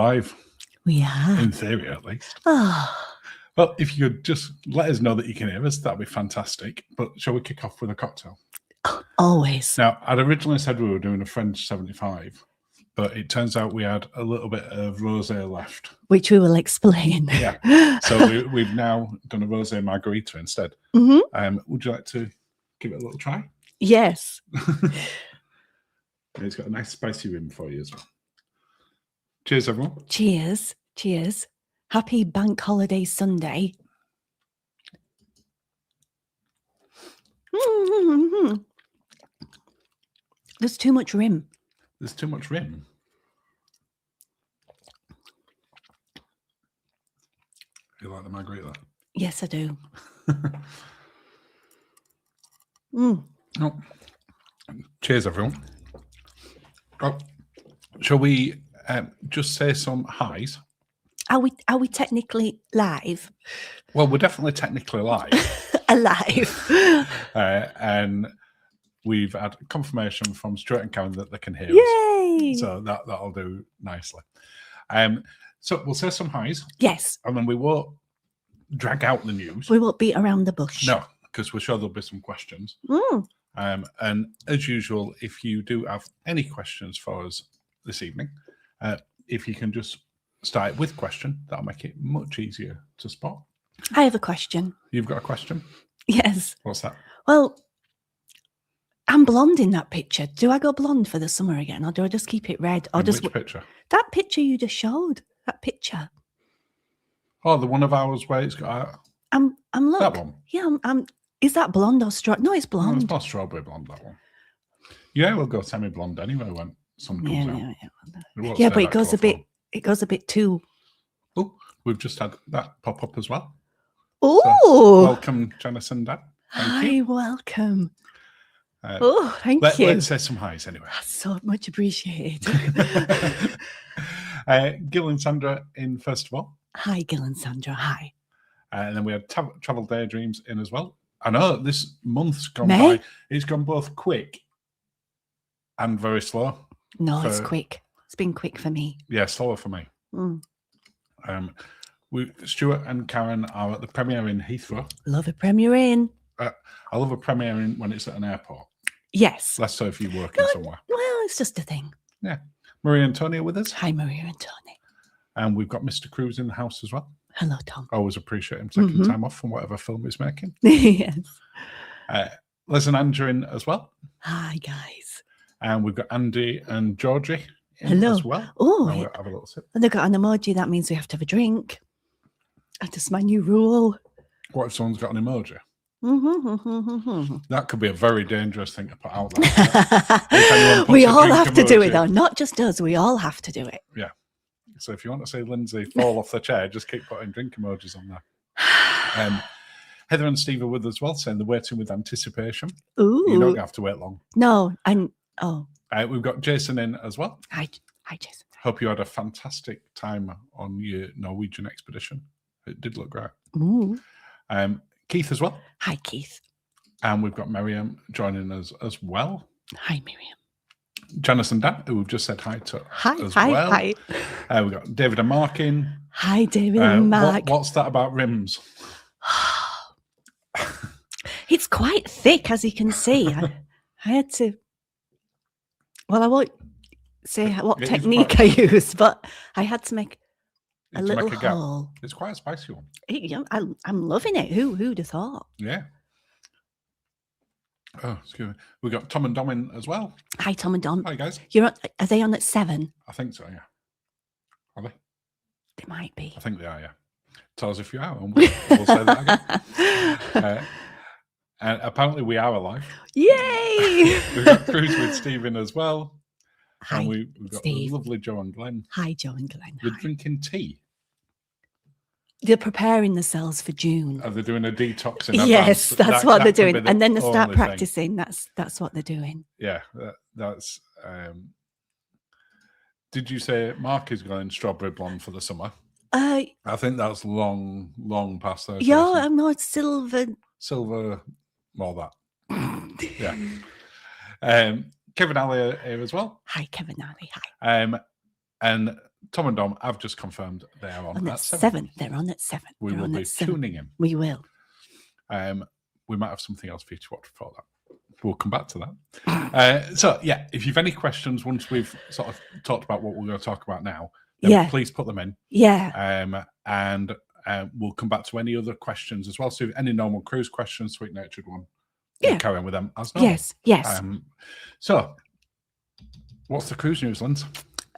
live. We are. In theory, at least. Oh. Well, if you could just let us know that you can hear us, that'd be fantastic. But shall we kick off with a cocktail? Always. Now, I'd originally said we were doing a French 75, but it turns out we had a little bit of rosé left. Which we will explain. Yeah. So we've now done a rosé margarita instead. Mm-hmm. Would you like to give it a little try? Yes. It's got a nice spicy rim for you as well. Cheers, everyone. Cheers. Cheers. Happy Bank Holiday Sunday. Mm-hmm. There's too much rim. There's too much rim. You like the margarita? Yes, I do. Mm. Oh. Cheers, everyone. Oh, shall we just say some highs? Are we technically live? Well, we're definitely technically live. Alive. And we've had confirmation from Stuart and Karen that they can hear Yay! us. So that'll do nicely. So we'll say some highs. Yes. And then we won't drag out the news. We won't beat around the bush. No, because we're sure there'll be some questions. Mm. And as usual, if you do have any questions for us this evening, if you can just start with question, that'll make it much easier to spot. I have a question. You've got a question? Yes. What's that? Well, I'm blonde in that picture. Do I go blonde for the summer again, or do I just keep it red? Or just which picture? That picture you just showed. That picture. Oh, the one of ours where it's got. I'm look. That one. Yeah, I'm. Is that blonde or straw? No, it's blonde. No, it's not strawberry blonde. That one. Yeah, we'll go semi-blonde anyway when sun comes out. Yeah, but it goes a bit. It goes a bit too. Oh, we've just had that pop up as well. Oh, so, welcome, Janice and Dad. Hi, welcome. Thank you. Let's say some highs anyway. That's so much appreciated. Gil and Sandra in first of all. Hi, Gil and Sandra. Hi. And then we had Travel Daydreams in as well. I know this month's gone May? by. It's gone both quick and very slow. No, it's quick. It's been quick for me. Yeah, slower for me. Mm. Stuart and Karen are at the premiere in Heathrow. Love a premiere in. I love a premiere in when it's at an airport. Yes. Less so if you're working somewhere. Well, it's just a thing. Yeah. Maria and Tony are with us. Hi, Maria and Tony. And we've got Mr. Cruz in the house as well. Hello, Tom. I always appreciate him taking time off from whatever film he's making. Yes. Les and Andrew in as well. Hi, guys. And we've got Andy and Georgie in as well. Oh, we'll have a little sip. And they've got an emoji. That means we have to have a drink. That's just my new rule. What if someone's got an emoji? Mm-hmm. That could be a very dangerous thing to put out there. We all have to do it, though. Not just us. We all have to do it. Yeah. So if you want to see Lindsay fall off the chair, just keep putting drink emojis on there. Heather and Steve are with us as well, saying they're waiting with anticipation. Ooh. You don't have to wait long. No, we've got Jason in as well. Hi, Jason. Hope you had a fantastic time on your Norwegian expedition. It did look great. Ooh. Keith as well. Hi, Keith. And we've got Miriam joining us as well. Hi, Miriam. Janice and Dan, who we've just said hi to as well. Hi. We've got David and Mark in. Hi, David and Mark. What's that about rims? It's quite thick, as you can see. I had to... Well, I won't say what technique I used, but I had to make a little hole. It's quite a spicy one. I'm loving it. Who'd have thought? Yeah. Oh, excuse me. We've got Tom and Dom in as well. Hi, Tom and Dom. Hi, guys. Are they on at 7? I think so, yeah. Are they? They might be. I think they are, yeah. Tell us if you are, and we'll say that again. And apparently we are alive. Yay! We've got Cruz with Stephen as well. Hi, and we've got Steve. Lovely Joe and Glenn. Hi, Joe and Glenn. They're drinking tea. They're preparing themselves for June. Are they doing a detox in Yes, that's what they're doing. And then they start only practicing. That's what they're doing. Yeah, that's... Did you say Mark is going strawberry blonde for the summer? I think that's long past those. Yeah, I'm not silver. Silver, more that. Yeah. Kevin Ali here as well. Hi, Kevin Ali. Hi. And Tom and Dom have just confirmed they are on at 7. They're on at 7. We will be tuning in. We will. We might have something else for you to watch before that. We'll come back to that. So, yeah, if you've any questions once we've sort of talked about what we're going to talk about now, then please put them in. Yeah. And we'll come back to any other questions as well. So, any normal cruise questions, sweet-natured one, we'll carry on with them as normal. Yes. So, what's the cruise news, Linz?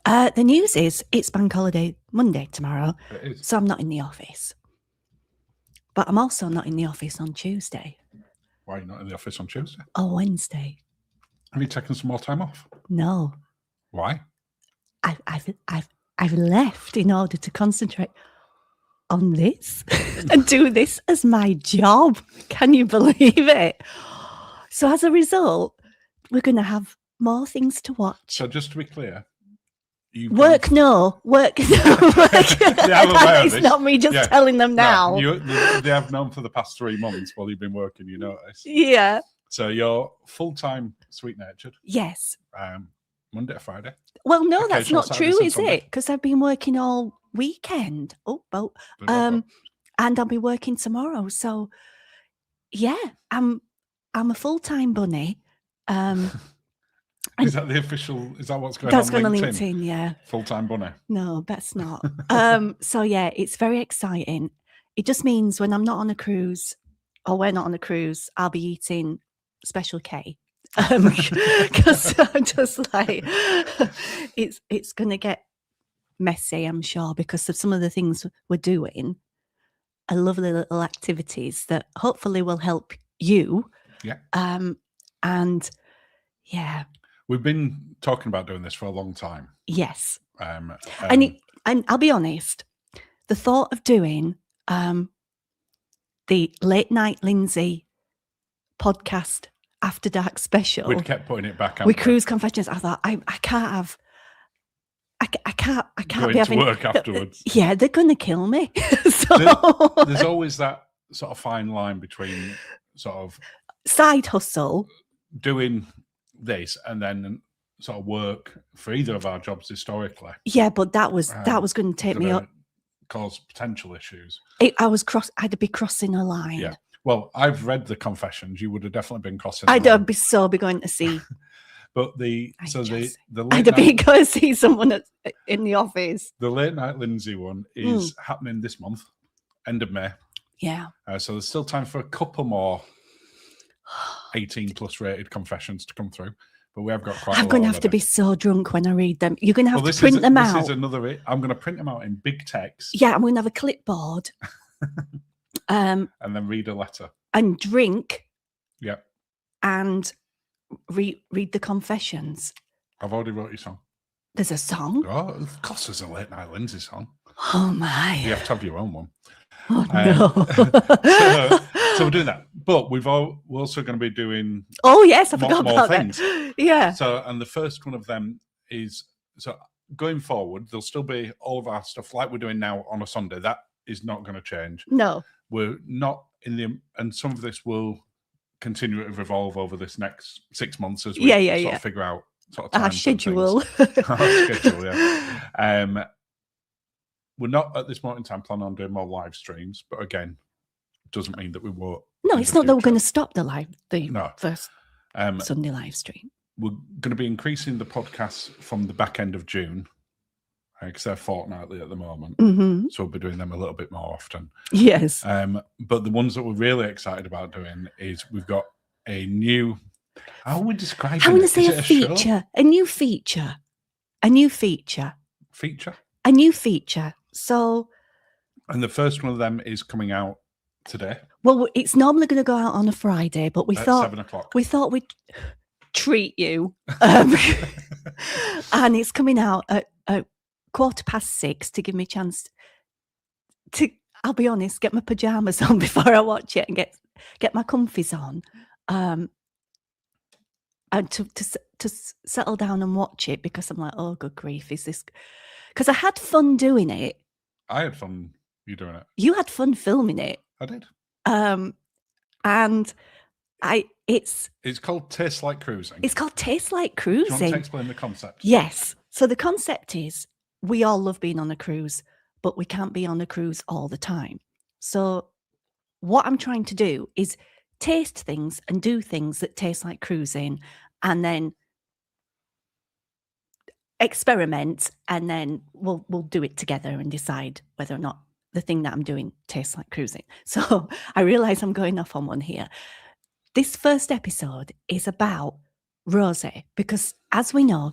The news is it's Bank Holiday Monday tomorrow. It is. So I'm not in the office. But I'm also not in the office on Tuesday. Why are you not in the office on Tuesday? Or Wednesday. Have you taken some more time off? No. Why? I've left in order to concentrate on this and do this as my job. Can you believe it? So as a result, we're going to have more things to watch. So just to be clear, work. It's not me just telling them now. No, they have known for the past 3 months while you've been working, you notice. Yeah. So you're full-time sweet-natured. Yes. Monday to Friday. Well, no, that's not true, is it? Because I've been working all weekend. And I'll be working tomorrow. So, yeah, I'm a full-time bunny. Is that the official? Is that what's going that's on? That's going on LinkedIn, yeah. Full-time bunny. No, that's not. So yeah, it's very exciting. It just means when I'm not on a cruise, or we're not on a cruise, I'll be eating Special K. Because I'm just like, it's going to get messy, I'm sure, because of some of the things we're doing. Are lovely little activities that hopefully will help you. Yeah. And yeah. We've been talking about doing this for a long time. Yes. And I'll be honest, the thought of doing the Late Night Linzi podcast After Dark special. We kept putting it back with Cruise Confessions. I thought I can't going be having to work afterwards. Yeah, they're gonna kill me. So there's always that sort of fine line between sort of side hustle, doing this, and then sort of work for either of our jobs historically. Yeah, but that was going to take me up, cause potential issues. I'd be crossing a line. Yeah. Well, I've read the confessions. You would have definitely been crossing. I'd be going to see. But the I'd be going to see someone in the office. The Late Night Linzi one is happening this month, end of May. Yeah. So there's still time for a couple more 18+ rated confessions to come through. But we have got quite. I'm going to have to be so drunk when I read them. You're going to have to print them out. This is another. I'm going to print them out in big text. Yeah, I'm going to have a clipboard. And then read a letter. And drink. Yeah. And read the confessions. I've already wrote your song. There's a song? Oh, of course there's a Late Night Linzi song. Oh, my. You have to have your own one. Oh, no. So we're doing that. But we're also going to be doing I forgot about things. That. Yeah. So, and the first one of them is, so going forward, there'll still be all of our stuff like we're doing now on a Sunday. That is not going to change. No. We're not and some of this will continue to evolve over this next 6 months as we sort of figure out sort of our schedule. Our schedule, yeah. We're not at this moment in time planning on doing more live streams, but again, doesn't mean that we won't. No, it's not that we're going to stop the first No. Sunday live stream. We're going to be increasing the podcasts from the back end of June, because they're fortnightly at the moment. Mm-hmm. So we'll be doing them a little bit more often. Yes. But the ones that we're really excited about doing is we've got a new. How would we describe it? I'm going to say a feature. A new feature. A new feature. Feature? A new feature. So. And the first one of them is coming out today. Well, it's normally going to go out on a Friday, but we thought 7 o'clock. We thought we'd treat you, and it's coming out at 6:15 to give me a chance to. I'll be honest, get my pajamas on before I watch it and get my comfies on, and to settle down and watch it, because I'm like, oh, good grief, is this? Because I had fun doing it. I had fun. You doing it? You had fun filming it. I did. And it's called Taste Like Cruising. It's called Taste Like Cruising. Do you want to explain the concept? Yes. So the concept is we all love being on a cruise, but we can't be on a cruise all the time. So what I'm trying to do is taste things and do things that taste like cruising, and then experiment, and then we'll do it together and decide whether or not the thing that I'm doing tastes like cruising. So I realize I'm going off on one here. This first episode is about rosé because, as we know,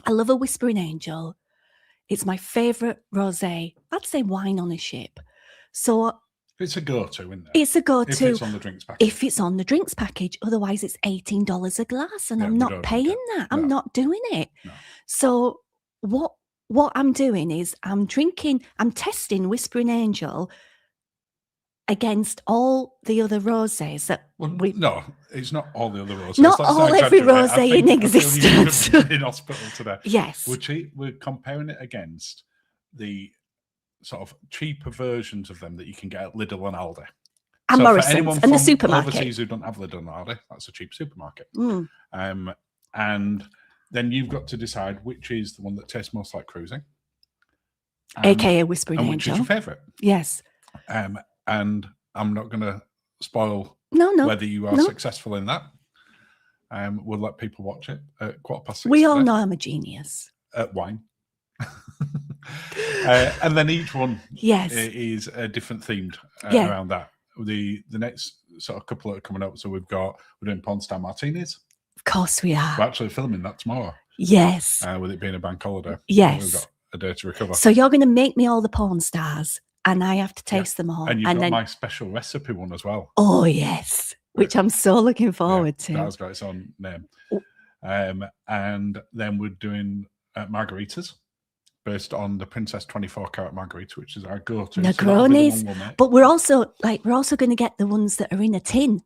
I love a Whispering Angel. It's my favourite rosé. I'd say wine on a ship. So it's a go-to, isn't it? It's a go-to. If it's on the drinks package. If it's on the drinks package. Otherwise, it's $18 a glass, and I'm not paying that. I'm not doing it. No. So what I'm doing is I'm testing Whispering Angel against all the other rosés that no, it's not all the other rosés. Not every rosé in existence. In hospital today. Yes. We're comparing it against the sort of cheaper versions of them that you can get at Lidl and Aldi. And Morrison's and the supermarket. Overseas who don't have Lidl and Aldi, that's a cheap supermarket. And then you've got to decide which is the one that tastes most like cruising. AKA Whispering Angel. Which is your favourite. Yes. And I'm not going to spoil whether you are successful in that. We'll let people watch it at 6:15. We all know I'm a genius. At wine. And then each one is a different themed around that. The next sort of couple that are coming up, so we're doing Porn Star Martinis. Of course we are. We're actually filming that tomorrow. Yes. With it being a bank holiday. Yes. We've got a day to recover. So you're going to make me all the porn stars, and I have to taste them all. And you've got my special recipe one as well. Oh, yes. Which I'm so looking forward to. That's got its own name. And then we're doing margaritas based on the Princess 24 Carat Margarita, which is our go-to. Negronis. But we're also going to get the ones that are in a tin.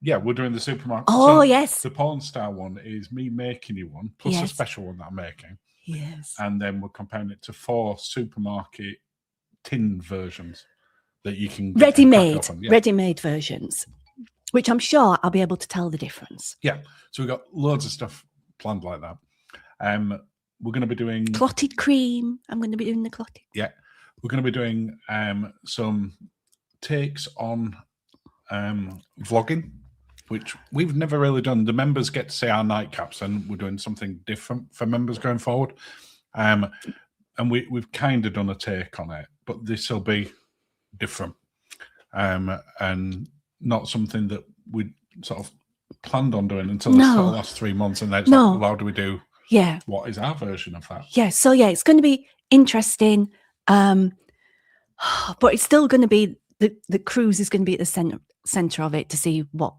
Yeah, we're doing the supermarket. Oh, yes. The Porn Star one is me making you one, plus a special one that I'm making. Yes. And then we're comparing it to 4 supermarket tin versions that you can get ready-made versions, which I'm sure I'll be able to tell the difference. Yeah. So we've got loads of stuff planned like that. We're going to be doing clotted cream. I'm going to be doing the clotted. Yeah. We're going to be doing some takes on vlogging, which we've never really done. The members get to say our nightcaps, and we're doing something different for members going forward. And we've kind of done a take on it, but this will be different, and not something that we sort of planned on doing until the last 3 months. And then it's like, well, how do we do? Yeah. What is our version of that? Yeah. So it's going to be interesting, but it's still going to be the cruise is going to be at the center of it to see what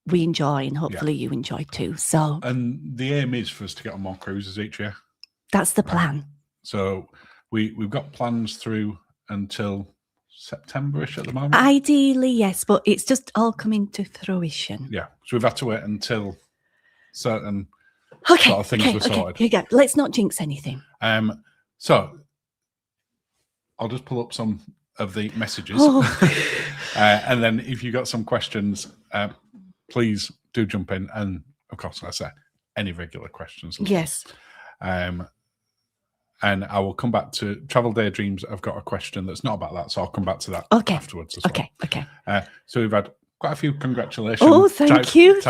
we enjoy, and hopefully you enjoy too. So, and the aim is for us to get on more cruises each year. That's the plan. So we've got plans through until September-ish at the moment. Ideally, yes, but it's just all coming to fruition. Yeah. So we've had to wait until certain sort of things were sorted. Okay. Let's not jinx anything. So I'll just pull up some of the messages. And then if you've got some questions, please do jump in. And of course, like I say, any regular questions. Yes. And I will come back to Travel Daydreams. I've got a question that's not about that, so I'll come back to that afterwards as well. Okay. So we've had quite a few congratulations. Oh, thank you.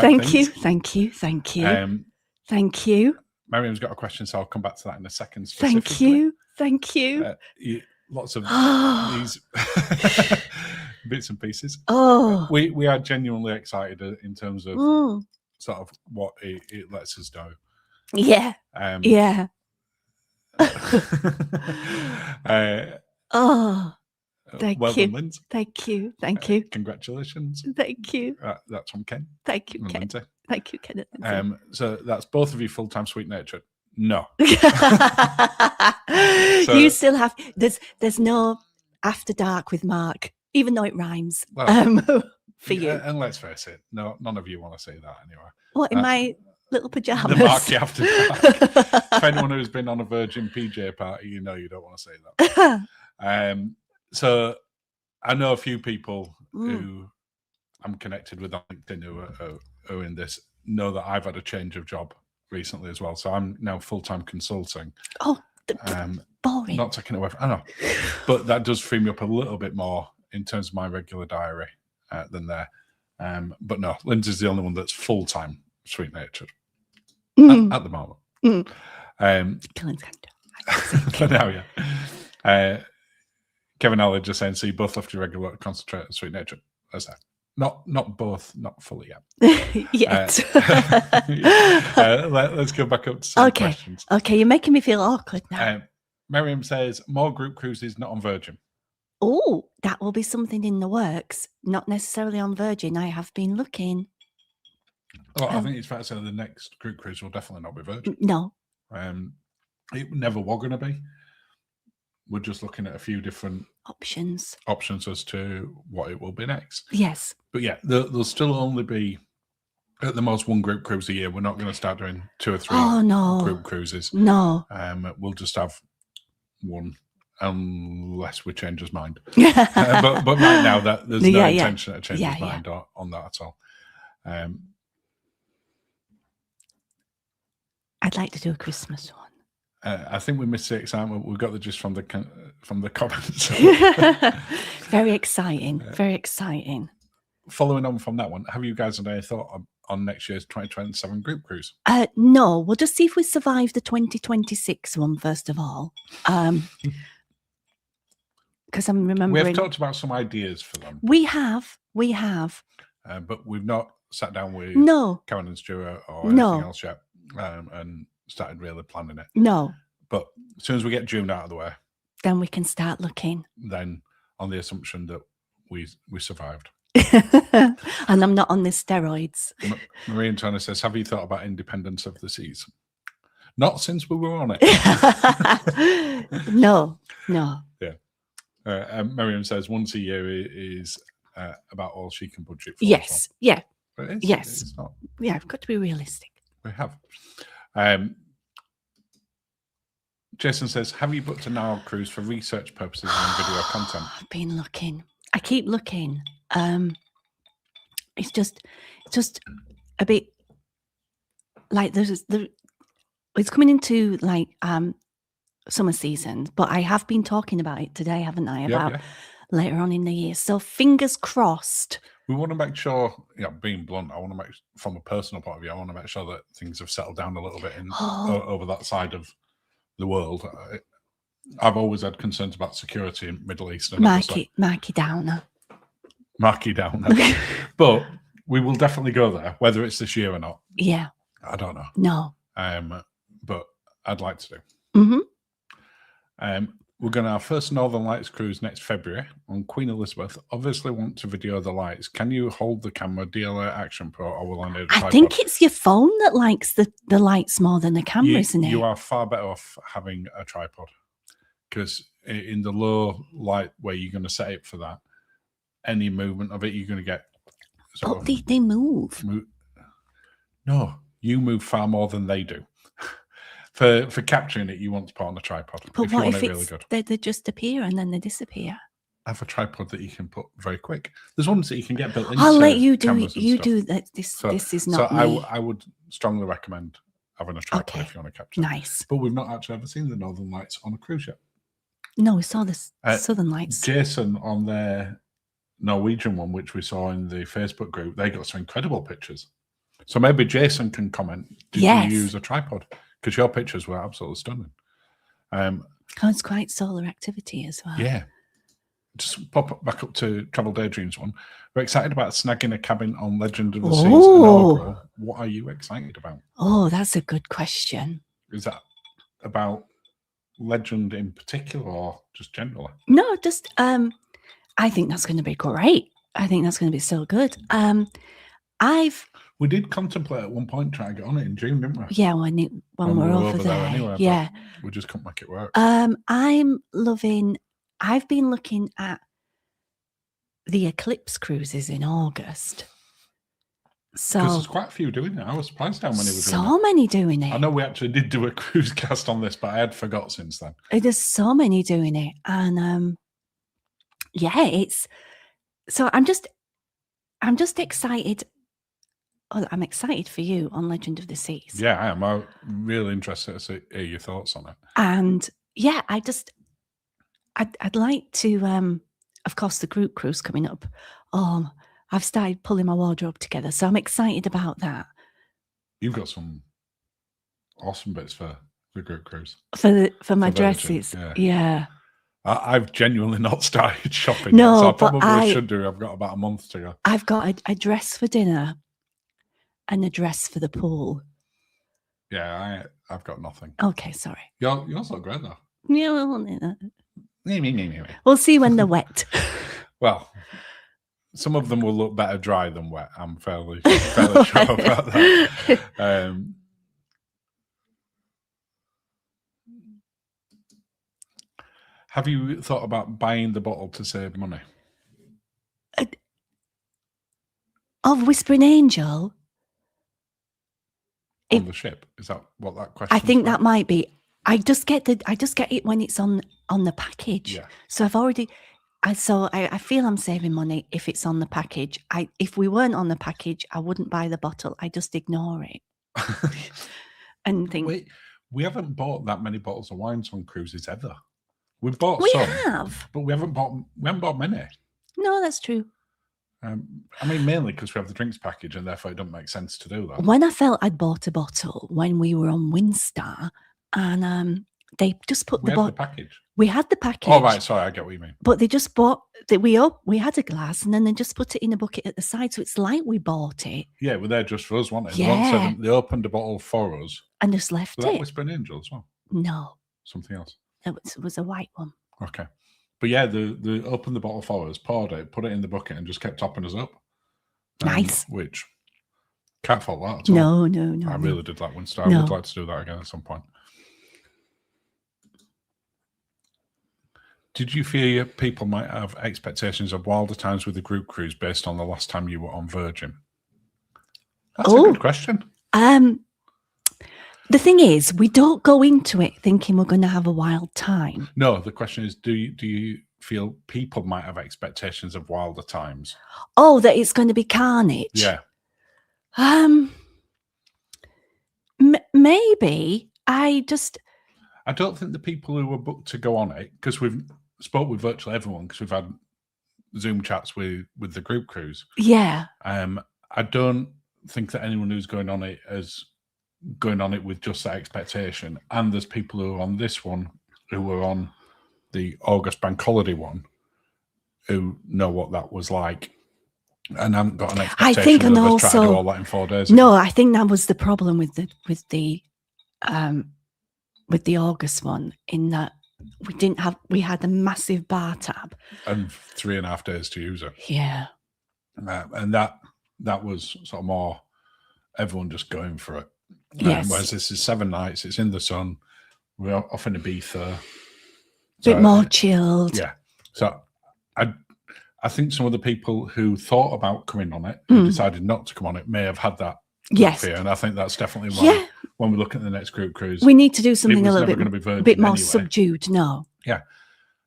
Thank you. Miriam's got a question, so I'll come back to that in a second. Thank you. Lots of these bits and pieces. Oh, we are genuinely excited in terms of sort of what it lets us do. Yeah. Yeah. Thank you. Done, Linz. Thank you. Congratulations. Thank you. That's from Ken. Thank you, Ken. Linzi. Thank you, Ken. So that's both of you full-time sweet natured. No. You still have there's no after dark with Mark, even though it rhymes. Well, for you. And let's face it, none of you want to say that anyway. What, in my little pajamas? The Marky after dark. For anyone who's been on a Virgin PJ party, you know you don't want to say that. So I know a few people who I'm connected with on LinkedIn who are in this, know that I've had a change of job recently as well. So I'm now full-time consulting. Oh, boring. Not taking it away from, I know, but that does free me up a little bit more in terms of my regular diary than there. But no, Lindsay's the only one that's full-time sweet-natured at the moment. For now, yeah. Kevin Allard just saying, so you both left your regular concentrate and sweet-natured. That's that. Not both, not fully yet. Yet. Let's go back up to some questions. Okay, you're making me feel awkward now. Miriam says, more group cruises, not on Virgin. Oh, that will be something in the works. Not necessarily on Virgin. I have been looking. Well, I think it's fair to say the next group cruise will definitely not be Virgin. No. It never was going to be. We're just looking at a few different options as to what it will be next. Yes. But yeah, there'll still only be at the most one group cruise a year. We're not going to start doing 2 or 3 group cruises. No. We'll just have one unless we change his mind. But right now that there's no intention to change his mind on that at all. I'd like to do a Christmas one. I think we missed the excitement. We got the gist from the comments. Very exciting. Very exciting. Following on from that one, have you guys had any thought on next year's 2027 group cruise? No, we'll just see if we survive the 2026 one first of all. Because I'm remembering we have talked about some ideas for them. We have. But we've not sat down with Karen and Stuart or anything else yet, and started really planning it. No. But as soon as we get June out of the way, then we can start looking. Then on the assumption that we survived. And I'm not on the steroids. Marie and Turner says, have you thought about Independence of the Seas? Not since we were on it. No. Yeah. Miriam says once a year is about all she can budget for. Yes. Well. Yeah. But it's not. Yeah, I've got to be realistic. We have. Jason says, have you booked a Nile cruise for research purposes and video content? I've been looking. I keep looking. It's just a bit like it's coming into like summer season, but I have been talking about it today, haven't I? About later on in the year. So fingers crossed. We want to make sure, being blunt, I want to make, from a personal point of view, I want to make sure that things have settled down a little bit over that side of the world. I've always had concerns about security in Middle East. And Marky Downer. But we will definitely go there, whether it's this year or not. Yeah. I don't know. No. But I'd like to do. Mm-hmm. We're going to have our first Northern Lights cruise next February on Queen Elizabeth. Obviously want to video the lights. Can you hold the camera DLR Action Pro or will I need a tripod? I think it's your phone that likes the lights more than the camera, isn't it? You are far better off having a tripod because in the low light where you're going to set it for that, any movement of it, you're going to get... But they move. No, you move far more than they do. For capturing it, you want to put on a tripod. But what if it's they just appear and then they disappear? Have a tripod that you can put very quick. There's ones that you can get built into. I'll let you do it. You do that. This is not me. I would strongly recommend having a tripod if you want to capture. Nice. But we've not actually ever seen the Northern Lights on a cruise yet. No, we saw the Southern Lights. Jason on their Norwegian one, which we saw in the Facebook group, they got some incredible pictures. So maybe Jason can comment. Did you use a tripod? Because your pictures were absolutely stunning. It's quite solar activity as well. Yeah. Just pop back up to Travel Daydreams one. We're excited about snagging a cabin on Legend of the Seas. What are you excited about? Oh, that's a good question. Is that about Legend in particular or just generally? No, just I think that's going to be great. I think that's going to be so good. We did contemplate at one point trying to get on it in June, didn't we? Yeah, when we're over there. Anyway, yeah. We just couldn't make it work. I've been looking at the Eclipse cruises in August. So because there's quite a few doing it. I was surprised how many were doing it. So many doing it. I know we actually did do a cruise cast on this, but I had forgot since then. There's so many doing it. And it's so I'm just excited I'm excited for you on Legend of the Seas. Yeah, I am. I'm really interested to hear your thoughts on it. And yeah, I'd like to, of course, the group cruise coming up. I've started pulling my wardrobe together, so I'm excited about that. You've got some awesome bits for the group cruise. For my For dresses. Virgin, Yeah. I've genuinely not started shopping No, yet, so I but probably should do. I've got about a month to go. I've got a dress for dinner and a dress for the pool. Yeah, I've got nothing. Okay, sorry. Yours look great though. Yeah, we'll see when they're wet. Well, some of them will look better dry than wet. I'm fairly sure about that. Have you thought about buying the bottle to save money? Of Whispering Angel? On the ship? Is that what that question? I think that might be. I just get it when it's on the package. Yeah. So I feel I'm saving money if it's on the package. If we weren't on the package, I wouldn't buy the bottle. I just ignore it. And think we haven't bought that many bottles of wines on cruises ever. We've bought we some, have, but we haven't bought many. No, that's true. I mean, mainly because we have the drinks package, and therefore it doesn't make sense to do that. When I felt I'd bought a bottle when we were on Windstar, and they just put the package. We had the package. Oh right, sorry, I get what you mean. But they just bought that we had a glass, and then they just put it in a bucket at the side, so it's like we bought it. Yeah, well, they're just for us, weren't they? Yeah. They opened a bottle for us and just left it. That Whispering Angel as well. No, something else. It was a white one. Okay, but yeah, they opened the bottle for us, poured it, put it in the bucket, and just kept topping us up. Nice. Which can't fault that at all. No. I really did like Windstar. I would like to do that again at some point. Did you fear people might have expectations of wilder times with the group cruise based on the last time you were on Virgin? That's a good question. The thing is, we don't go into it thinking we're going to have a wild time. No, the question is, do you feel people might have expectations of wilder times? Oh, that it's going to be carnage? Yeah. Maybe. I don't think the people who were booked to go on it, because we've spoke with virtually everyone, because we've had Zoom chats with the group cruise. Yeah. I don't think that anyone who's going on it is going on it with just that expectation. And there's people who are on this one who were on the August bank holiday one who know what that was like and haven't got an expectation. I think, and also also try to do all that in 4 days. No, I think that was the problem with the August one, in that we had a massive bar tab and 3.5 days to use it. Yeah. And that was sort of more everyone just going for it. Yes. Whereas this is 7 nights, it's in the sun, we're off in Ibiza. Bit more chilled. Yeah. So I think some of the people who thought about coming on it, who decided not to come on it, may have had that fear. And I think that's definitely why when we look at the next group cruise, we need to do something a little bit more anyway. subdued. No. Yeah.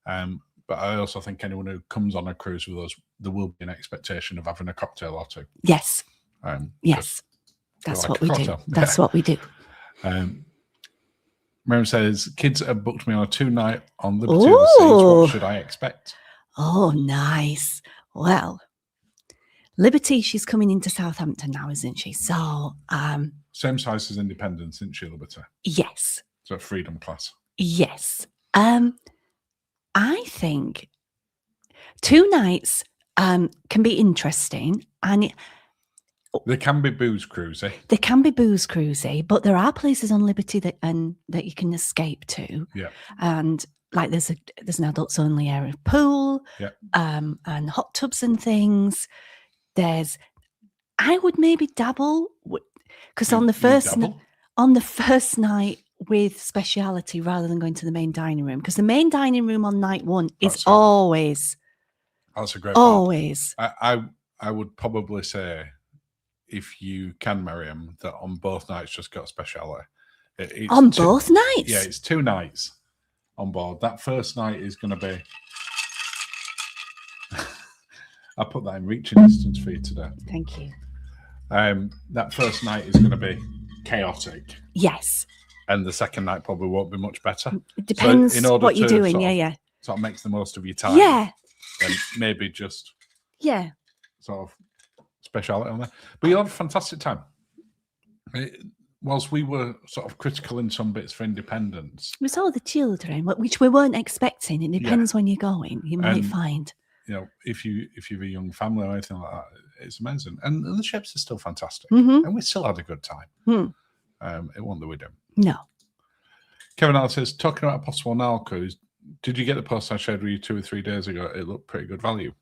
But I also think anyone who comes on a cruise with us, there will be an expectation of having a cocktail or two. Yes. Yes. That's what we do. That's what we do. Miriam says, kids have booked me on a 2-night on Liberty of the Seas. What should I expect? Oh, nice. Well, Liberty, she's coming into Southampton now, isn't she? So, same size as Independence, isn't she, Liberty? Yes. So freedom class. Yes. I think 2 nights can be interesting, and they can be booze cruisy. They can be booze cruisy, but there are places on Liberty that you can escape to. Yeah. And like there's an adults only area pool. Yeah. And hot tubs and things. I would maybe dabble, because on the first night with speciality, rather than going to the main dining room, because the main dining room on night 1 is always. That's a great. Always. I would probably say, if you can, Miriam, that on both nights just got speciality. On both nights? Yeah, it's 2 nights on board. That first night is going to be. I put that in reaching distance for you today. Thank you. That first night is going to be chaotic. Yes. And the second night probably won't be much better. It depends what you're doing. Yeah. Sort of makes the most of your time. Yeah. And maybe just sort of speciality on there. But you had a fantastic time. Whilst we were sort of critical in some bits for independence. It was all the children, which we weren't expecting. It depends when you're going. You might find. If you're a young family or anything like that, it's amazing. And the shapes are still fantastic. And we still had a good time. It wasn't that we didn't. No. Kevin Allen says, talking about a possible Nile cruise, did you get the post I shared with you 2 or 3 days ago? It looked pretty good value.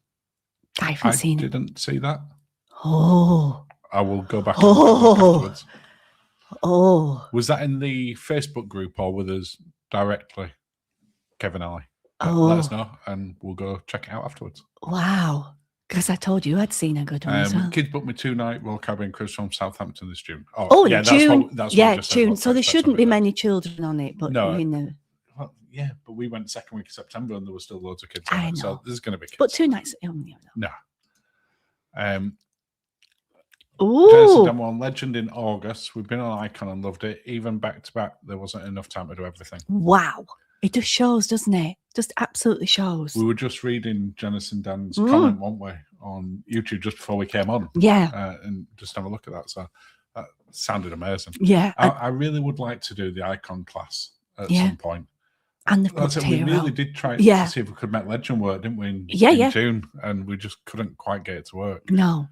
I haven't seen it. I didn't see that. Oh. I will go back and look afterwards. Oh. Was that in the Facebook group or with us directly, Kevin Ali? Let us know and we'll go check it out afterwards. Wow. Because I told you I'd seen a good one as well. Kids booked me 2-night Royal Caribbean cruise from Southampton this June. June. That's June. So there shouldn't be many children on it, but no. you know. Well, but we went second week of September and there were still loads of kids on it. So there's going to be kids. But 2 nights. No. Ooh. Jensen done one Legend in August. We've been on Icon and loved it. Even back to back, there wasn't enough time to do everything. Wow. It just shows, doesn't it? Just absolutely shows. We were just reading Janice and Dan's comment, weren't we, on YouTube just before we came on. Yeah. And just have a look at that. So that sounded amazing. Yeah. I really would like to do the Icon class at some point. And the we really did try to see if we could make Legend work, didn't we? In June, and we just couldn't quite get it to work. No.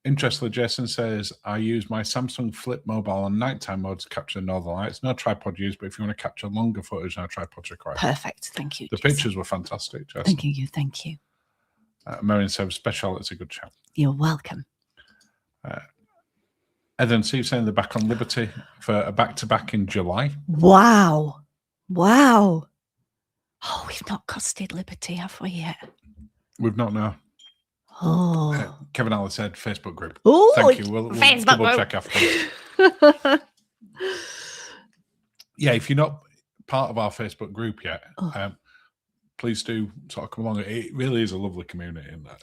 Interestingly, Jason says, I use my Samsung Flip mobile on nighttime mode to capture the northern lights. No tripod used, but if you want to capture longer footage, no tripod's required. Perfect. Thank you. The pictures were fantastic, Jason. Thank you. Marion says, special, it's a good show. You're welcome. And then Steve saying they're back on Liberty for a back-to-back in July. Wow. Oh, we've not costed Liberty, have we yet? We've not, no. Oh. Kevin Allen said Facebook group. Oh, thank you. We'll double check afterwards. If you're not part of our Facebook group yet, please do sort of come along. It really is a lovely community in that.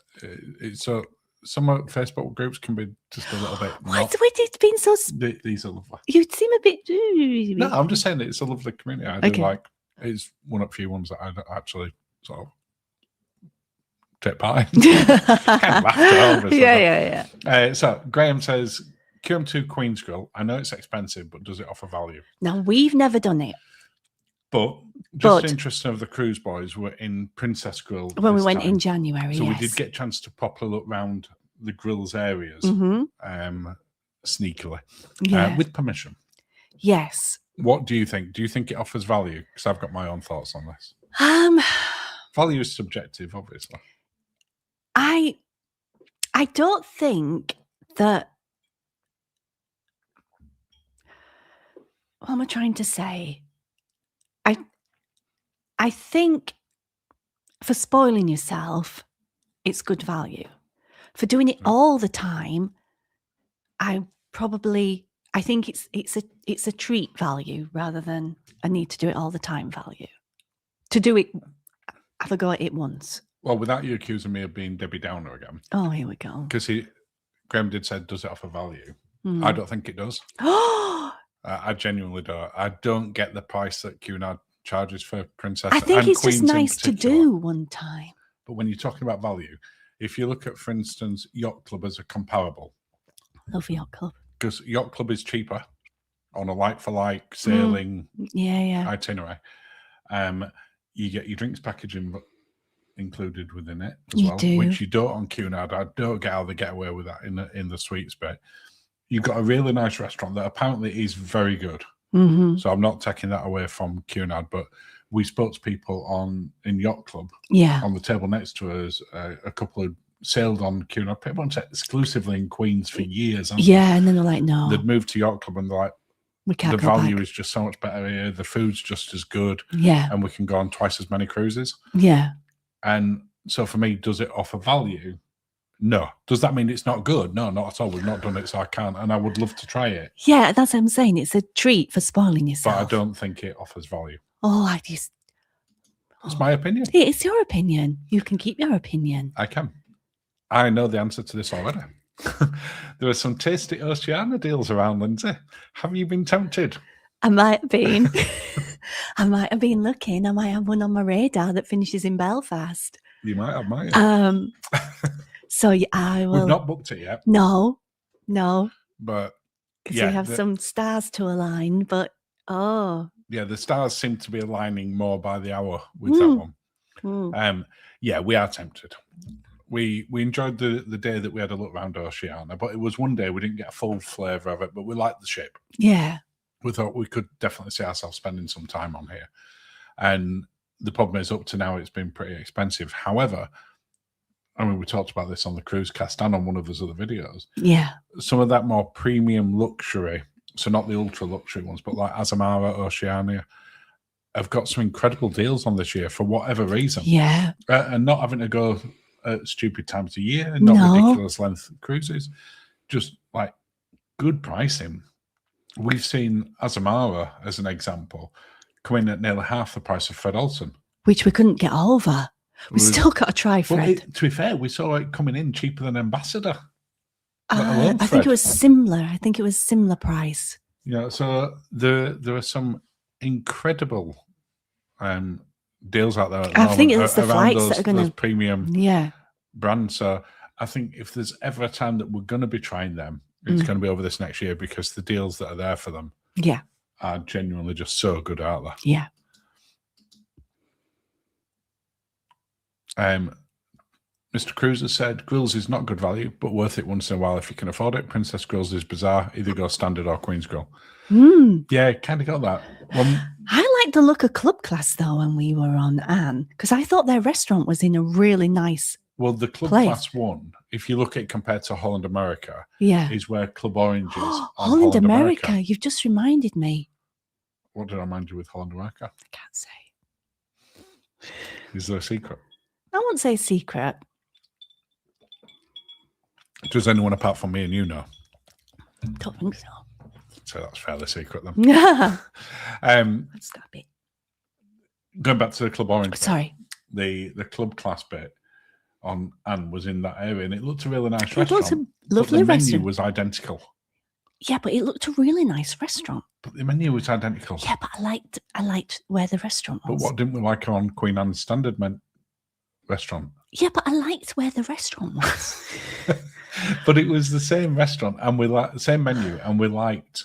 It's so some Facebook groups can be just a little bit. What? It's been so. These are lovely. You seem a bit. No, I'm just saying it's a lovely community. I do like. It's one of the few ones that I actually sort of take part in. Kind of laughter, yeah. So Graham says, QM2 Queen's Grill. I know it's expensive, but does it offer value? Now, we've never done it. But just interesting of the cruise boys were in Princess Grill when we went in January. So we did get a chance to properly look round the grill's areas sneakily with permission. Yes. What do you think? Do you think it offers value? Because I've got my own thoughts on this. Value is subjective, obviously. I don't think that. What am I trying to say? I think for spoiling yourself, it's good value. For doing it all the time, I think it's a treat value rather than a need to do it all the time value. To do it, have a go at it once. Well, without you accusing me of being Debbie Downer again. Oh, here we go. Because Graham did say, does it offer value? I don't think it does. I genuinely don't. I don't get the price that Cunard charges for Princess. I think and it's Queens just nice to do one time. But when you're talking about value, if you look at, for instance, Yacht Club as a comparable. Love Yacht Club. Because Yacht Club is cheaper on a like-for-like sailing itinerary. You get your drinks packaging included within it as well, which you don't on Cunard. I don't get how they get away with that in the suites bit. You've got a really nice restaurant that apparently is very good. So I'm not taking that away from Cunard, but we spoke to people in Yacht Club on the table next to us, a couple of sailed on Cunard, pretty much exclusively in Queens for years. And then they're like, no. They'd moved to Yacht Club and they're like, the value is just so much better here. The food's just as good. Yeah. And we can go on twice as many cruises. Yeah. And so for me, does it offer value? No. Does that mean it's not good? No, not at all. We've not done it, so I can't. And I would love to try it. Yeah, that's what I'm saying. It's a treat for spoiling yourself. But I don't think it offers value. It's my opinion. It's your opinion. You can keep your opinion. I can. I know the answer to this already. There are some tasty Oceania deals around, Lindsay. Have you been tempted? I might have been. I might have been looking. I might have one on my radar that finishes in Belfast. You might have, might you? So I will. We've not booked it yet. No. But because we have some stars to align. But yeah, the stars seem to be aligning more by the hour with that one. Yeah, we are tempted. We enjoyed the day that we had a look around Oceania, but it was one day we didn't get a full flavour of it, but we liked the ship. Yeah. We thought we could definitely see ourselves spending some time on here. And the problem is, up to now, it's been pretty expensive. However, I mean, we talked about this on the cruise cast and on one of those other videos. Yeah. Some of that more premium luxury, so not the ultra luxury ones, but like Azamara, Oceania, have got some incredible deals on this year for whatever reason. Yeah. And not having to go at stupid times of year, not ridiculous length cruises, just like good pricing. We've seen Azamara, as an example, come in at nearly half the price of Fred Olsen. Which we couldn't get over. We still got to try Fred. Well, to be fair, we saw it coming in cheaper than Ambassador. I think it was similar. I think it was similar price. Yeah, so there are some incredible deals out there at the moment. I think it's the flights that are going to premium brands. So I think if there's ever a time that we're going to be trying them, it's going to be over this next year, because the deals that are there for them are genuinely just so good out there. Yeah. Mr. Cruiser said, Grills is not good value, but worth it once in a while if you can afford it. Princess Grills is bizarre. Either go standard or Queen's Grill. Yeah, kind of got that. I like the look of Club Class, though, when we were on Anne, because I thought their restaurant was in a really nice the Club Class one, if you look at it compared to Holland America, is where Club Orange is. Holland America, you've just reminded me. What did I remind you with Holland America? I can't say. Is there a secret? I won't say secret. Does anyone apart from me and you know? Don't think so. So that's fairly secret then. Yeah. That's got a bit. Going back to the Club Orange. Sorry. The Club Class bit on Anne was in that area, and it looked a really nice restaurant. It looked a lovely but the restaurant. menu was identical. Yeah, but it looked a really nice restaurant. But the menu was identical. Yeah, but I liked where the restaurant was. But what didn't we like on Queen Anne's Standard restaurant? Yeah, but I liked where the restaurant was. But it was the same restaurant, and we liked the same menu, and we liked